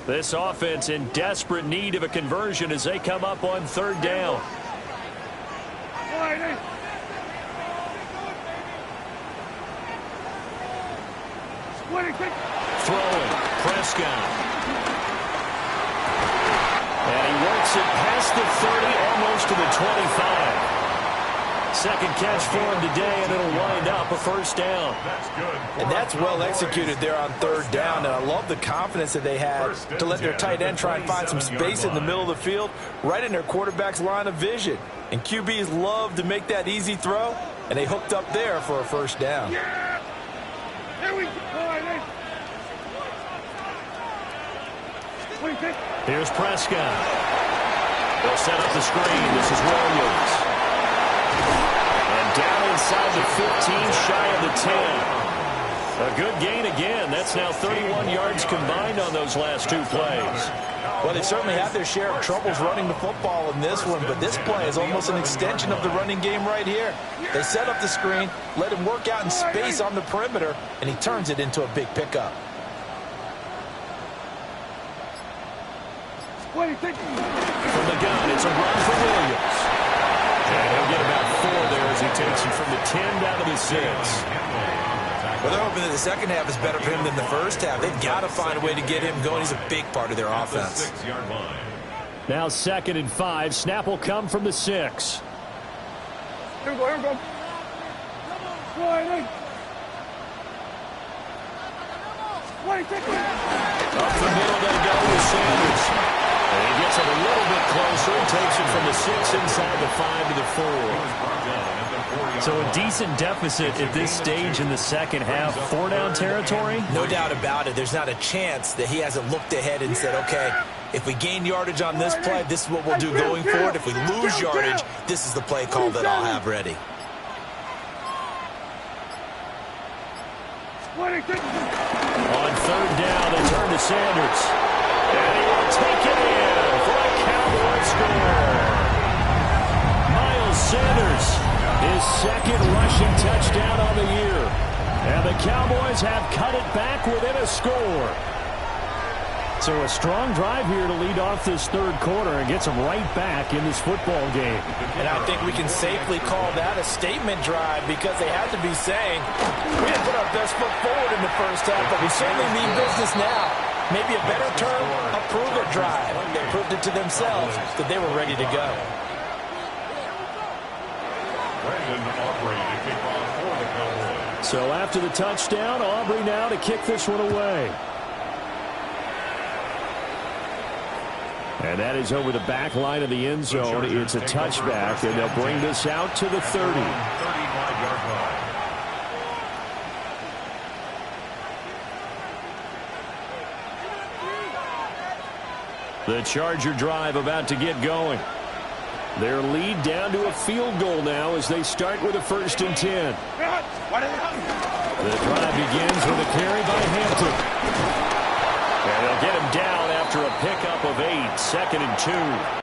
This offense in desperate need of a conversion as they come up on third down. Throwing, Prescott. And he works it past the 30, almost to the 25. Second catch for him today, and it'll wind up a first down. And that's well executed there on third down, and I love the confidence that they had to let their tight end try and find some space in the middle of the field, right in their quarterback's line of vision. And QBs love to make that easy throw, and they hooked up there for a first down. Here's Prescott. They'll set up the screen. This is Williams. And down inside the 15, shy of the 10. A good gain again. That's now 31 yards combined on those last 2 plays. Well, they certainly had their share of troubles running the football in this one, but this play is almost an extension of the running game right here. They set up the screen, let him work out in space on the perimeter, and he turns it into a big pickup. From the gun, it's a run for Williams. And he'll get about 4 there as he takes it from the 10 down to the 6. Well, they're hoping that the second half is better for him than the first half. They've got to find a way to get him going. He's a big part of their offense. Now 2nd and 5. Snap will come from the 6. Here we go, here we go. Up the middle they go with Sanders. And he gets it a little bit closer and takes it from the 6 inside the 5 to the 4. So a decent deficit at this stage in the second half. 4-down territory? No doubt about it. There's not a chance that he hasn't looked ahead and said, okay, if we gain yardage on this play, this is what we'll do going forward. If we lose yardage, this is the play call that I'll have ready. On third down, they turn to Sanders. And he will take it in for a Cowboy score. Miles Sanders, his 2nd rushing touchdown on the year. And the Cowboys have cut it back within a score. So a strong drive here to lead off this third quarter and gets them right back in this football game. And I think we can safely call that a statement drive because they have to be saying, we didn't put our best foot forward in the first half, but we certainly mean business now. Maybe a better term, a prove-it drive. They proved it to themselves that they were ready to go. So after the touchdown, Aubrey now to kick this one away. And that is over the back line of the end zone. It's a touchback, and they'll bring this out to the 30. 35-yard line. The Charger drive about to get going. Their lead down to a field goal now as they start with a 1st and 10. The drive begins with a carry by Hampton. And they'll get him down after a pickup of 8, 2nd and 2.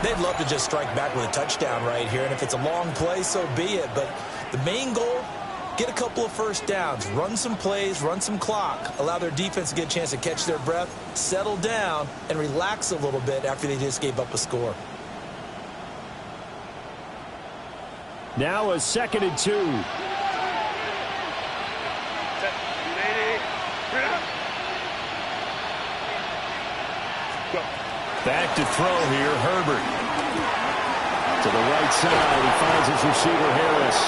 They'd love to just strike back with a touchdown right here, and if it's a long play, so be it. But the main goal, get a couple of first downs, run some plays, run some clock, allow their defense to get a chance to catch their breath, settle down, and relax a little bit after they just gave up a score. Now a 2nd and 2. Back to throw here, Herbert. To the right side, he finds his receiver, Harris.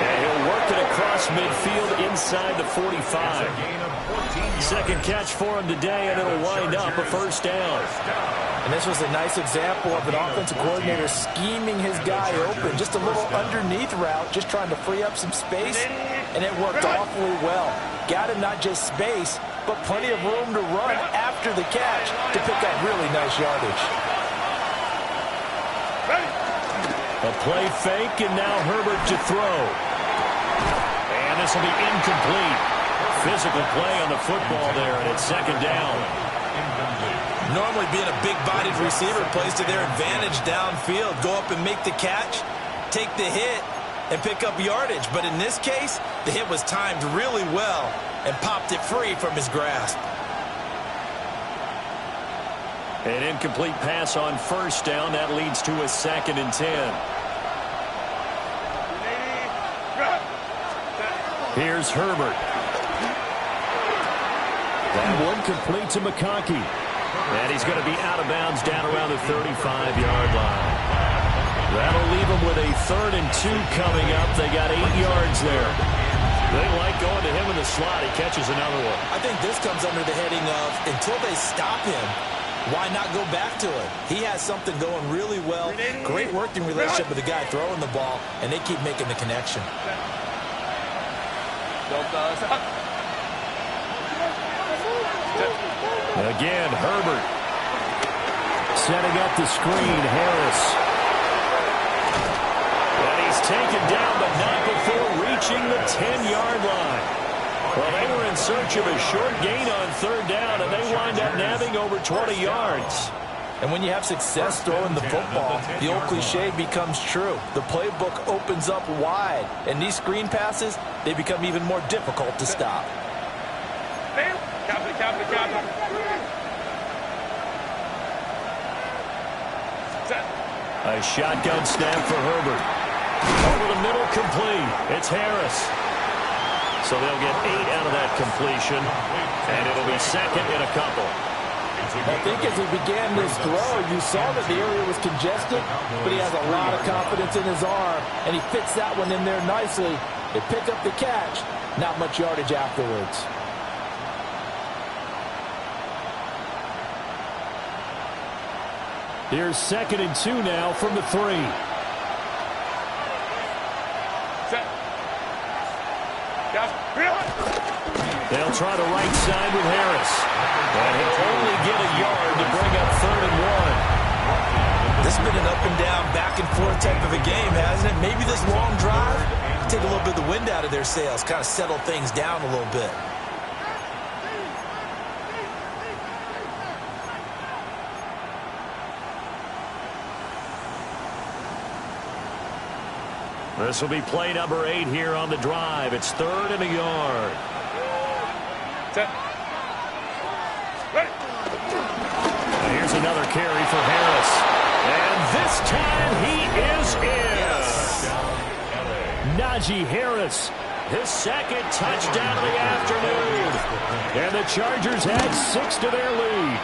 And he'll work it across midfield inside the 45. Second catch for him today, and it'll wind up a first down. And this was a nice example of an offensive coordinator scheming his guy open. Just a little underneath route, just trying to free up some space, and it worked awfully well. Got him not just space, but plenty of room to run after the catch to pick up really nice yardage. A play fake, and now Herbert to throw. And this will be incomplete. Physical play on the football there, and it's 2nd down. Normally being a big-bodied receiver plays to their advantage downfield. Go up and make the catch, take the hit, and pick up yardage. But in this case, the hit was timed really well and popped it free from his grasp. An incomplete pass on first down. That leads to a 2nd and 10. Here's Herbert. That one complete to McConkey. And he's going to be out of bounds down around the 35-yard line. That'll leave him with a 3rd and 2 coming up. They got 8 yards there. They like going to him in the slot. He catches another one. I think this comes under the heading of, until they stop him, why not go back to it? He has something going really well. Great working relationship with the guy throwing the ball, and they keep making the connection. Again, Herbert. Setting up the screen, Harris. And he's taken down, but not before reaching the 10-yard line. Well, they were in search of a short gain on 3rd down, and they wind up nabbing over 20 yards. And when you have success throwing the football, the old cliche becomes true. The playbook opens up wide, and these screen passes, they become even more difficult to stop. A shotgun snap for Herbert. Over the middle, complete. It's Harris. So they'll get 8 out of that completion, and it'll be 2nd and a couple. I think as he began this throw, you saw that the area was congested, but he has a lot of confidence in his arm, and he fits that one in there nicely. They pick up the catch, not much yardage afterwards. Here's 2nd and 2 now from the 3. They'll try the right side with Harris. And he'll only get a yard to bring up 3rd and 1. This has been an up and down, back and forth type of a game, hasn't it? Maybe this long drive, take a little bit of the wind out of their sails, kind of settle things down a little bit. This will be play number 8 here on the drive. It's 3rd and a yard. And here's another carry for Harris. And this time he is in. Yes. Najee Harris, his 2nd touchdown of the afternoon. And the Chargers add 6 to their lead.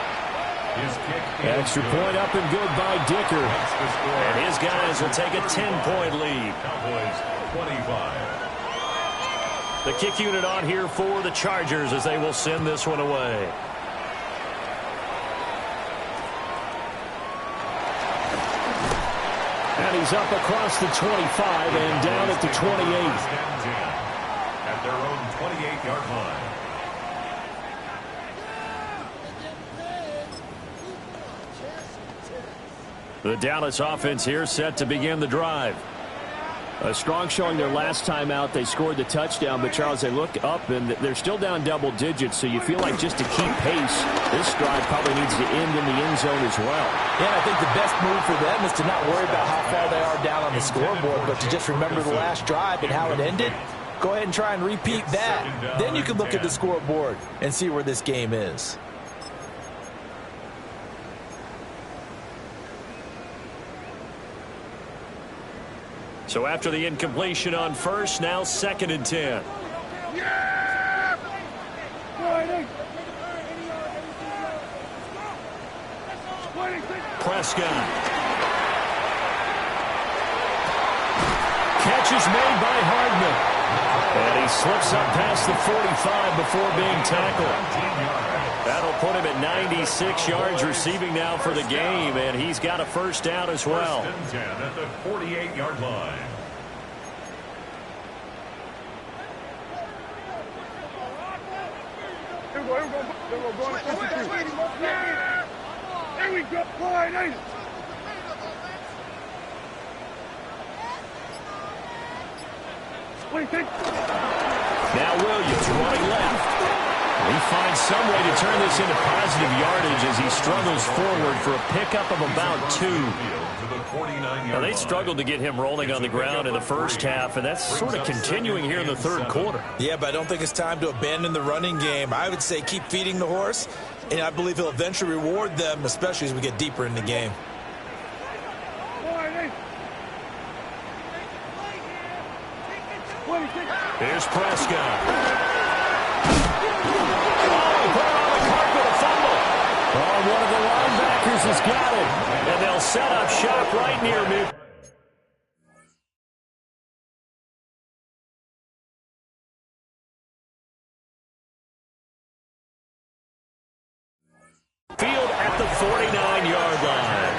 Extra point up and good by Dicker. And his guys will take a 10-point lead. Cowboys 25. The kick unit on here for the Chargers as they will send this one away. And he's up across the 25 and down at the 28. At their own 28-yard line. The The Dallas offense here set to begin the drive. A strong showing their last time out. They scored the touchdown, but, Charles, they look up, and they're still down double digits, so you feel like just to keep pace, this drive probably needs to end in the end zone as well. Yeah, I think the best move for them is to not worry about how far they are down on the scoreboard, but to just remember the last drive and how it ended. Go ahead and try and repeat that. Then you can look at the scoreboard and see where this game is. So after the incompletion on first, now 2nd and 10. Yeah! Prescott. Catch is made by Hardman. And he slips up past the 45 before being tackled. That'll put him at 96 yards receiving now for the game, and he's got a first down as well. 1st and 10 at the 48-yard line. There we go. Boy, now Williams running left. He finds some way to turn this into positive yardage as he struggles forward for a pickup of about 2. Now, they struggled to get him rolling on the ground in the first half, and that's sort of continuing here in the third quarter. Yeah, but I don't think it's time to abandon the running game. I would say keep feeding the horse, and I believe he'll eventually reward them, especially as we get deeper in the game. Here's Prescott. Oh, put it on the carpet, a fumble. Oh, one of the linebackers has got it. And they'll set up shop right near me. Field at the 49-yard line.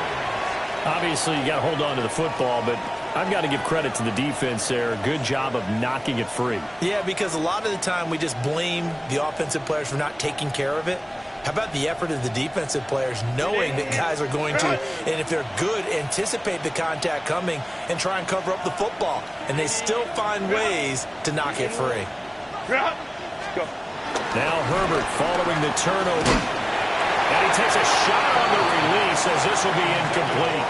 Obviously, you got to hold on to the football, but I've got to give credit to the defense there. Good job of knocking it free. Yeah, because a lot of the time we just blame the offensive players for not taking care of it. How about the effort of the defensive players knowing that guys are going to, and if they're good, anticipate the contact coming and try and cover up the football. And they still find ways to knock it free. Now Herbert following the turnover. And he takes a shot on the release as this will be incomplete.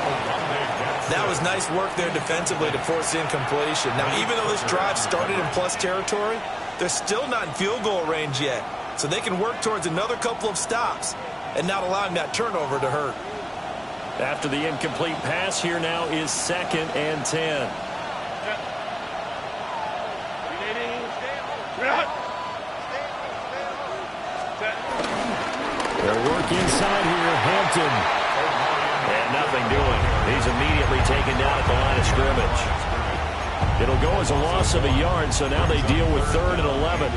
That was nice work there defensively to force the incompletion. Now, even though this drive started in plus territory, they're still not in field goal range yet. So they can work towards another couple of stops and not allowing that turnover to hurt. After the incomplete pass, here now is 2nd and 10. They'll work inside here, Hampton. And nothing doing. He's immediately taken down at the line of scrimmage. It'll go as a loss of a yard, so now they deal with 3rd and 11.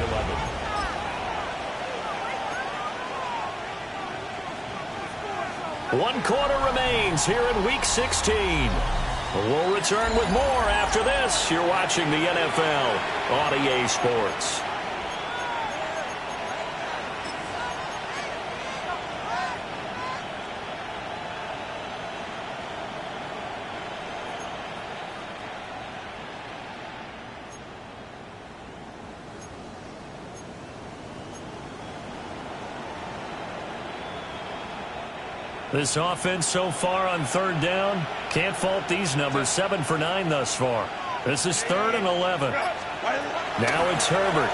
One quarter remains here in Week 16. We'll return with more after this. You're watching the NFL on EA Sports. This offense so far on 3rd down, can't fault these numbers. 7 for 9 thus far. This is 3rd and 11. Now it's Herbert.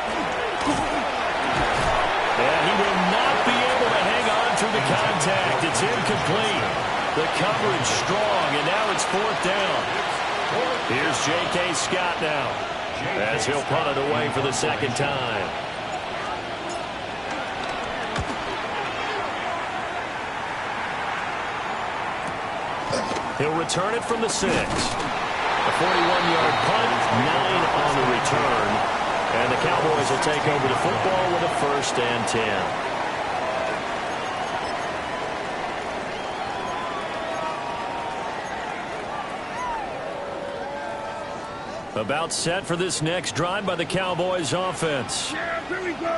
And he will not be able to hang on through the contact. It's incomplete. The coverage strong, and now it's 4th down. Here's J.K. Scott now as he'll punt it away for the 2nd time. He'll return it from the 6. A 41-yard punt, 9 on the return. And the Cowboys will take over the football with a 1st and 10. About set for this next drive by the Cowboys offense.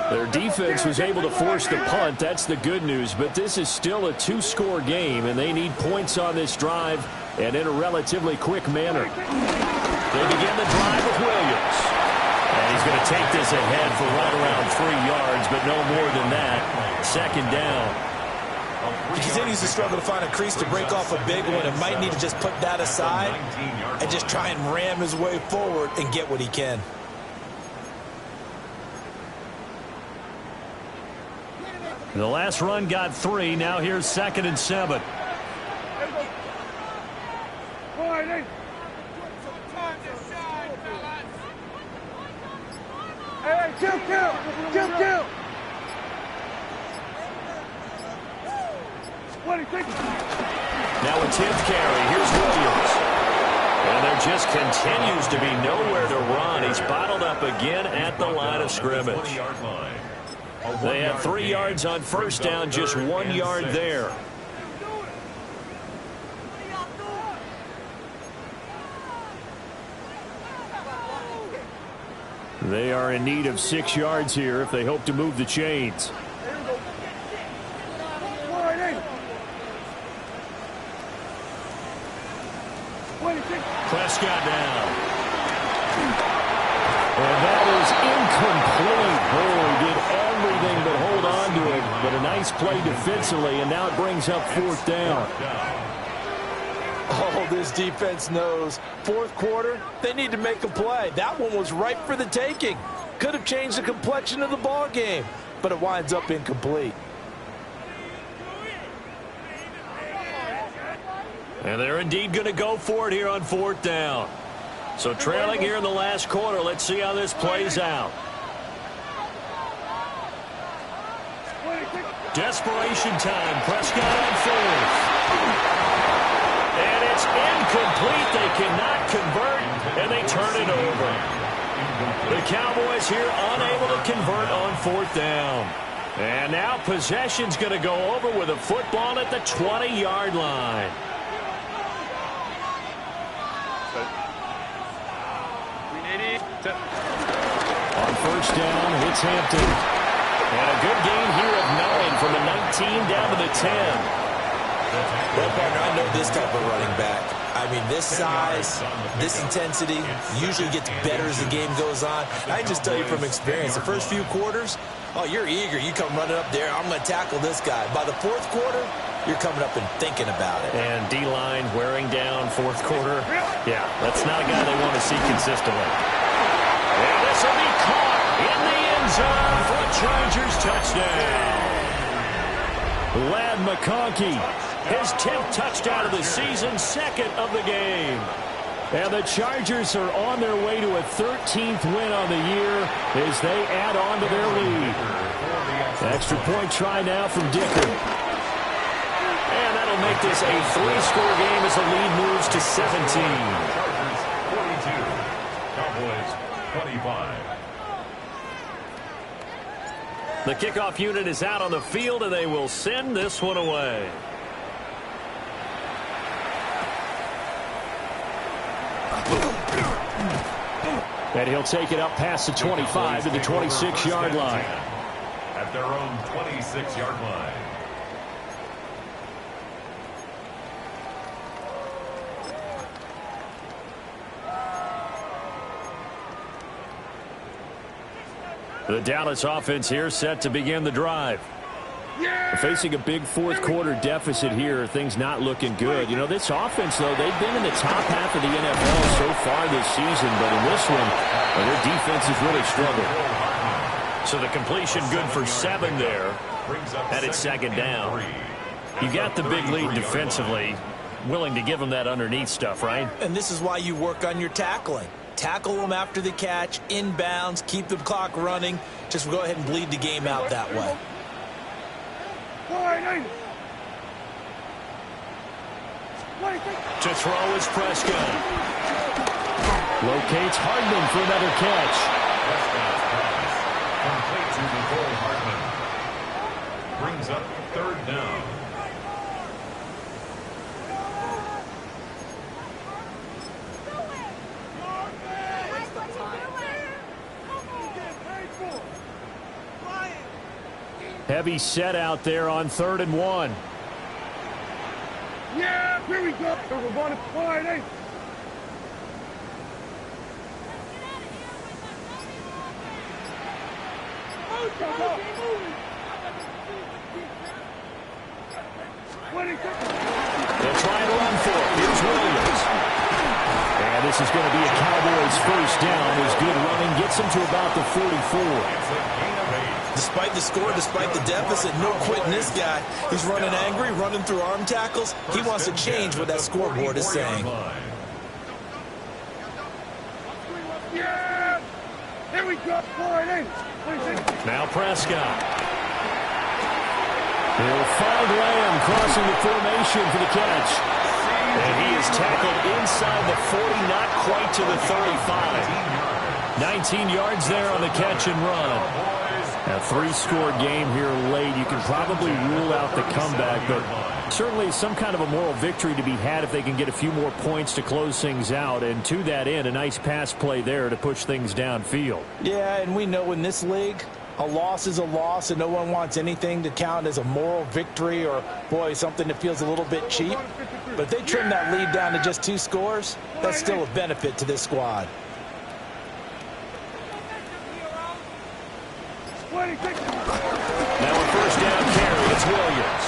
Their defense was able to force the punt. That's the good news. But this is still a 2-score game, and they need points on this drive and in a relatively quick manner. They begin the drive with Williams. And he's going to take this ahead for right around 3 yards, but no more than that. Second down. He continues to struggle to find a crease to break off a big one and might need to just put that aside and just try and ram his way forward and get what he can. The last run got 3. Now here's 2nd and 7. Hey, kill! Now a 10th carry. Here's Williams. And there just continues to be nowhere to run. He's bottled up again at the line of scrimmage. They had 3 yards on first down, just 1 yard there. They are in need of 6 yards here if they hope to move the chains. Prescott down. And that is incomplete. Boy, did everything but hold on to it. But a nice play defensively, and now it brings up 4th down. Oh, this defense knows. 4th quarter, they need to make a play. That one was ripe for the taking. Could have changed the complexion of the ball game, but it winds up incomplete. And they're indeed going to go for it here on 4th down. So trailing here in the last quarter. Let's see how this plays out. Desperation time. Prescott on 4th. And it's incomplete. They cannot convert, and they turn it over. The Cowboys here unable to convert on 4th down. And now possession's going to go over with a football at the 20-yard line. On first down, it's Hampton. And a good gain here of 9 from the 19 down to the 10. Well, partner, I know this type of running back. I mean, this size, this intensity usually gets better as the game goes on. I can just tell you from experience, the first few quarters, oh, you're eager. You come running up there, I'm going to tackle this guy. By the 4th quarter, you're coming up and thinking about it. And D-line wearing down 4th quarter. Yeah, that's not a guy they want to see consistently. And this will be caught in the end zone for a Chargers touchdown. Ladd McConkey, his 10th touchdown of the season, 2nd of the game. And the Chargers are on their way to a 13th win on the year as they add on to their lead. Extra point try now from Dicker. And that'll make this a 3-score game as the lead moves to 17. Chargers 42, Cowboys 25. The kickoff unit is out on the field, and they will send this one away. And he'll take it up past the 25 to the 26-yard line. At their own 26-yard line. The Dallas offense here set to begin the drive. Facing a big 4th quarter deficit here, things not looking good. You know, this offense, though, they've been in the top half of the NFL so far this season, but in this one, their defense has really struggled. So the completion good for 7 there, and it's 2nd down. You got the big lead defensively, willing to give them that underneath stuff, right? And this is why you work on your tackling. Tackle them after the catch, inbounds, keep the clock running. Just go ahead and bleed the game out that way. To throw is Prescott. Locates Hardman for another catch. Prescott's pass complete to Nicole Hardman. Brings up 3rd down. Heavy set out there on 3rd and 1. Yeah, here we go. We're going to 4-8. They'll try and run for it. Here's Williams. And this is going to be a Cowboys first down. His good running gets him to about the 44. Despite the score, despite the deficit, no quitting this guy. He's running angry, running through arm tackles. He wants to change what that scoreboard is saying. Yeah! Here we go. Now Prescott. He'll find Lamb crossing the formation for the catch. And he is tackled inside the 40, not quite to the 35. 19 yards there on the catch and run. A three-score game here late. You can probably rule out the comeback, but certainly some kind of a moral victory to be had if they can get a few more points to close things out. And to that end, a nice pass play there to push things downfield. Yeah, and we know in this league, a loss is a loss, and no one wants anything to count as a moral victory or, boy, something that feels a little bit cheap. But if they trim that lead down to just 2 scores, that's still a benefit to this squad. Now a first down carry. It's Williams.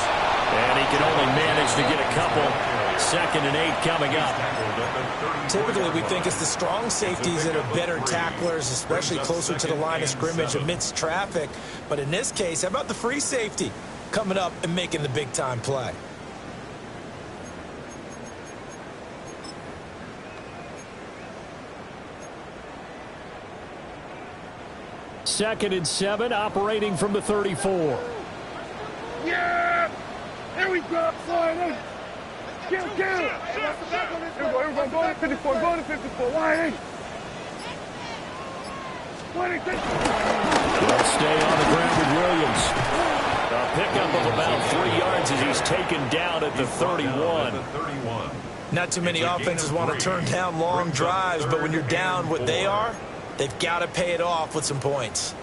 And he can only manage to get a couple. 2nd and 8 coming up. Typically, we think it's the strong safeties that are better tacklers, especially closer to the line of scrimmage amidst traffic. But in this case, how about the free safety coming up and making the big-time play? Second and 7, operating from the 34. Yeah! Here we go. Slide in. Kill. Here we go. Go to 54. Go to 54. Wide in. 26. They'll stay on the ground with Williams. A pickup of about 3 yards as he's taken down at the 31. Not too many offenses want to turn down long drives, but when you're down what they are, they've got to pay it off with some points.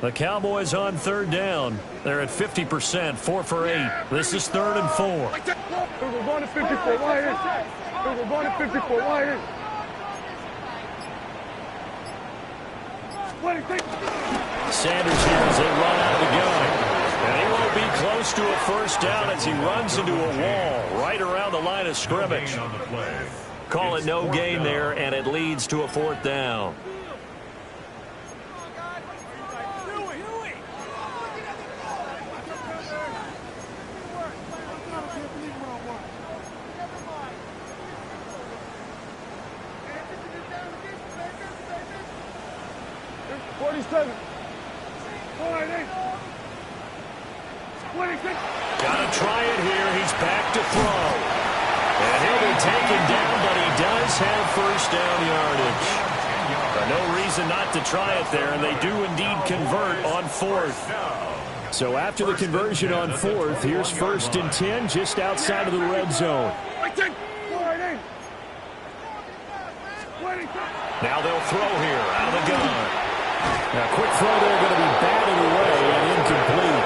The Cowboys on 3rd down. They're at 50%, 4 for 8. This is 3rd and 4. We're going to 54. Wide in. We're going to 54. Wide in. 26. Sanders here as they run out of the gun. And he won't be close to a first down as he runs into a wall right around the line of scrimmage. Call it no gain there, and it leads to a 4th down. Gotta try it here. He's back to throw. And he'll be taken down, but he does have first down yardage. No reason not to try it there, and they do indeed convert on 4th. So after the conversion on 4th, here's 1st and 10 just outside of the red zone. Now they'll throw here out of the gun. Now, quick throw there, going to be batted away and incomplete.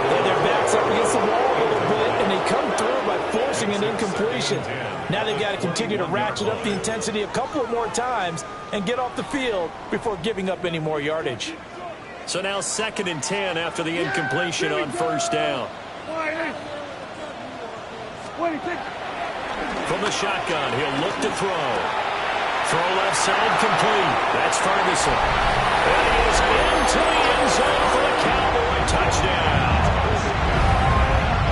Yeah, their backs up against the wall a little bit, and they come through by forcing an incompletion. Now they've got to continue to ratchet up the intensity a couple more times and get off the field before giving up any more yardage. So now 2nd and 10 after the incompletion on first down. From the shotgun, he'll look to throw. Throw left side complete. That's Ferguson. And he is into the end zone for the Cowboy touchdown.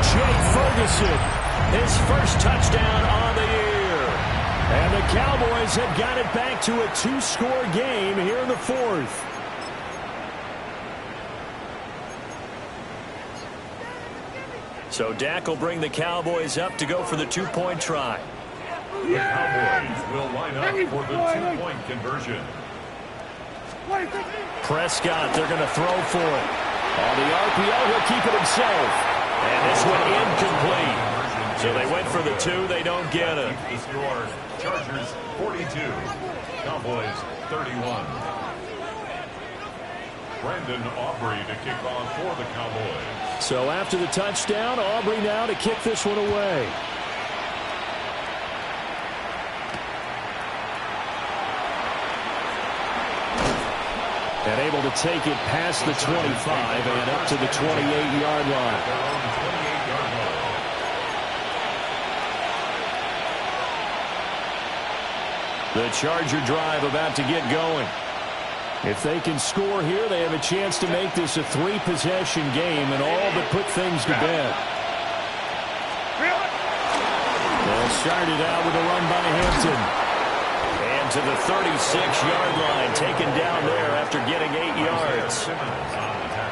Jake Ferguson, his first touchdown on the year. And the Cowboys have got it back to a 2-score game here in the 4th. So Dak will bring the Cowboys up to go for the 2-point try. The Cowboys will line up for the 2-point conversion. Prescott, they're going to throw for it. On the RPO, he'll keep it himself. And this one incomplete. So they went for the 2. They don't get it. The score, Chargers 42, Cowboys 31. Brandon Aubrey to kick off for the Cowboys. So after the touchdown, Aubrey now to kick this one away. And able to take it past the 25 and up to the 28-yard line. The Charger drive about to get going. If they can score here, they have a chance to make this a 3-possession game and all but put things to bed. They'll start it out with a run by Hampton. And to the 36-yard line, taken down there after getting 8 yards.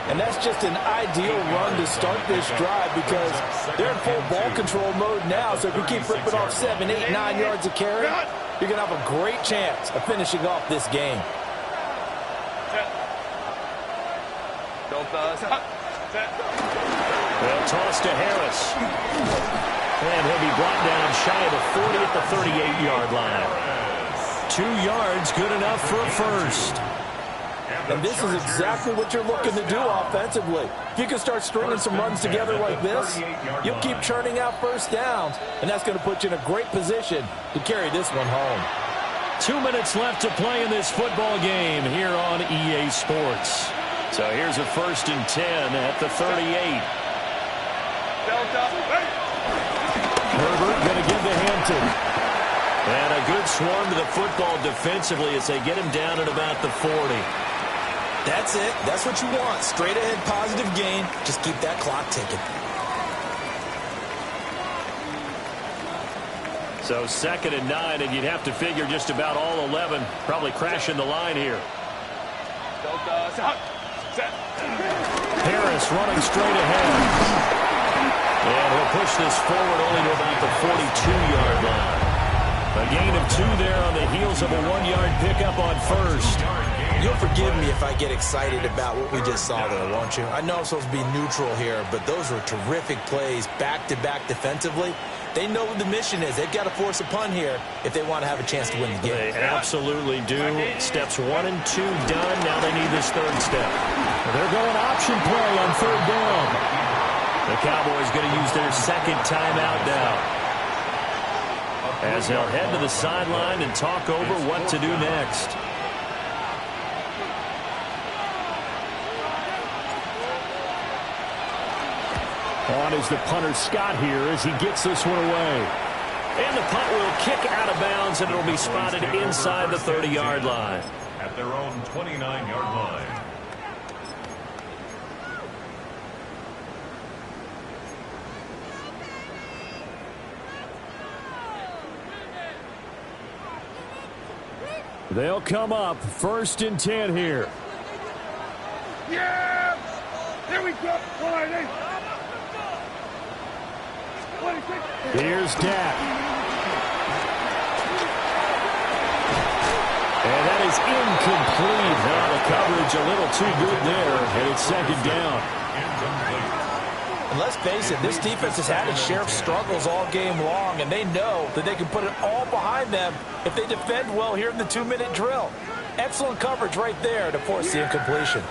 And that's just an ideal run to start this drive because they're in full ball control mode now. So if you keep ripping off 7, 8, 9 yards of carry, you're going to have a great chance of finishing off this game. They'll toss to Harris. And he'll be brought down shy of the 40 at the 38-yard line. 2 yards, good enough for a first. And this is exactly what you're looking to do offensively. If you can start stringing some runs together like this, you'll keep churning out first downs, and that's going to put you in a great position to carry this one home. 2 minutes left to play in this football game here on EA Sports. So here's a 1st and 10 at the 38. Herbert going to give to Hampton. And a good swarm to the football defensively as they get him down at about the 40. That's it. That's what you want. Straight ahead positive gain. Just keep that clock ticking. So 2nd and 9, and you'd have to figure just about all 11 probably crashing the line here. Harris running straight ahead. And he'll push this forward only to about the 42-yard line. A gain of 2 there on the heels of a 1-yard pickup on first. You'll forgive me if I get excited about what we just saw there, won't you? I know I'm supposed to be neutral here, but those were terrific plays back-to-back defensively. They know what the mission is. They've got to force a punt here if they want to have a chance to win the game. They absolutely do. Steps 1 and 2 done. Now they need this 3rd step. They're going option play on 3rd down. The Cowboys going to use their 2nd timeout now, as they'll head to the sideline and talk over what to do next. On is the punter Scott here as he gets this one away. And the punt will kick out of bounds, and it'll be spotted inside the 30-yard line. At their own 29-yard line. They'll come up 1st and 10 here. Yeah! Here we go! Here's Dak. And that is incomplete. Now the coverage a little too good there, and it's 2nd down. And let's face it, this defense has had its share of struggles all game long, and they know that they can put it all behind them if they defend well here in the 2-minute drill. Excellent coverage right there to force the incompletion.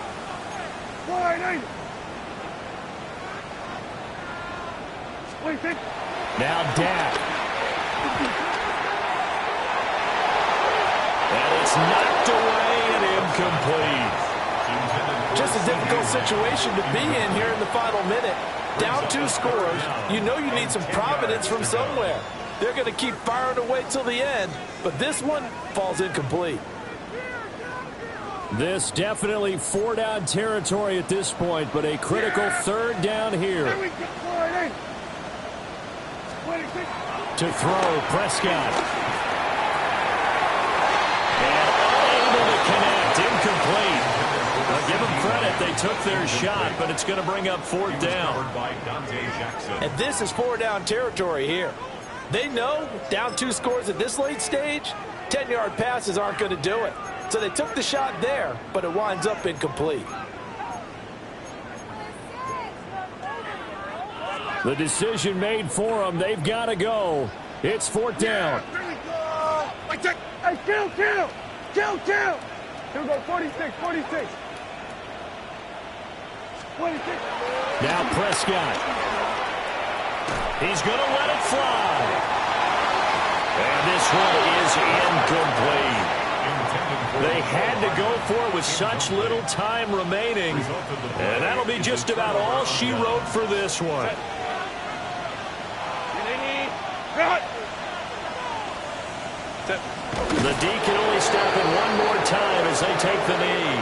Now Dak. And it's knocked away and incomplete. Just a difficult situation to be in here in the final minute. Down 2 scores, you know you need some providence from somewhere. They're going to keep firing away till the end, but this one falls incomplete. This definitely 4-down territory at this point, but a critical 3rd down here. To throw, Prescott. And unable to connect, incomplete. Now give them credit, they took their shot, but it's going to bring up 4th down. And this is 4-down territory here. They know down 2 scores at this late stage, 10-yard passes aren't going to do it. So they took the shot there, but it winds up incomplete. The decision made for them. They've got to go. It's 4th down. Hey, kill! Here we go, 46. Now Prescott. He's going to let it fly. And this one is incomplete. They had to go for it with such little time remaining. And that'll be just about all she wrote for this one. The D can only step in one more time as they take the knee.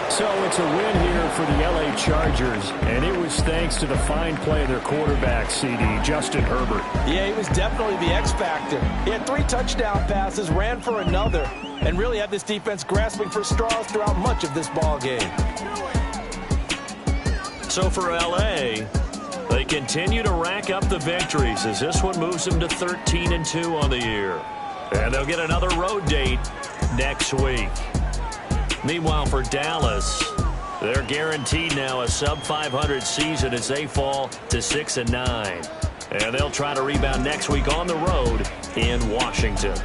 So it's a win here for the LA Chargers, and it was thanks to the fine play of their quarterback, CD, Justin Herbert. Yeah, he was definitely the X factor. He had 3 touchdown passes, ran for another, and really had this defense grasping for straws throughout much of this ball game. So for LA, they continue to rack up the victories as this one moves them to 13-2 on the year. And they'll get another road date next week. Meanwhile, for Dallas, they're guaranteed now a sub-500 season as they fall to 6-9. And they'll try to rebound next week on the road in Washington.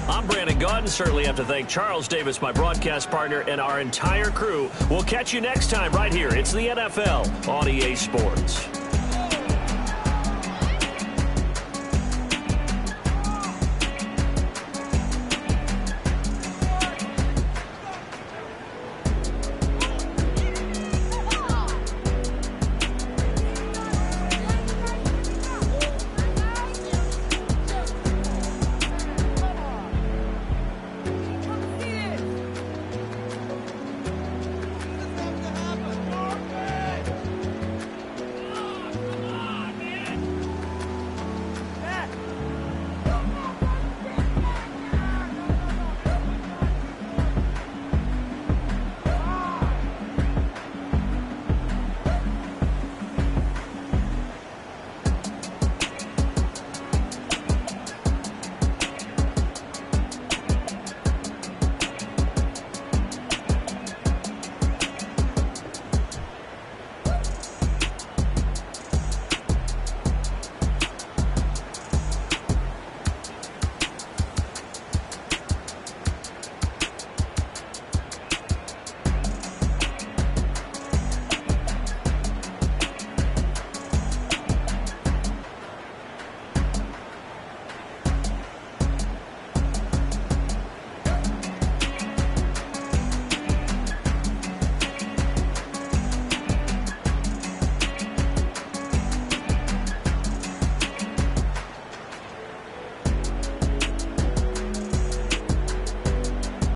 I'm Brandon Gaudin. Certainly have to thank Charles Davis, my broadcast partner, and our entire crew. We'll catch you next time right here. It's the NFL on EA Sports.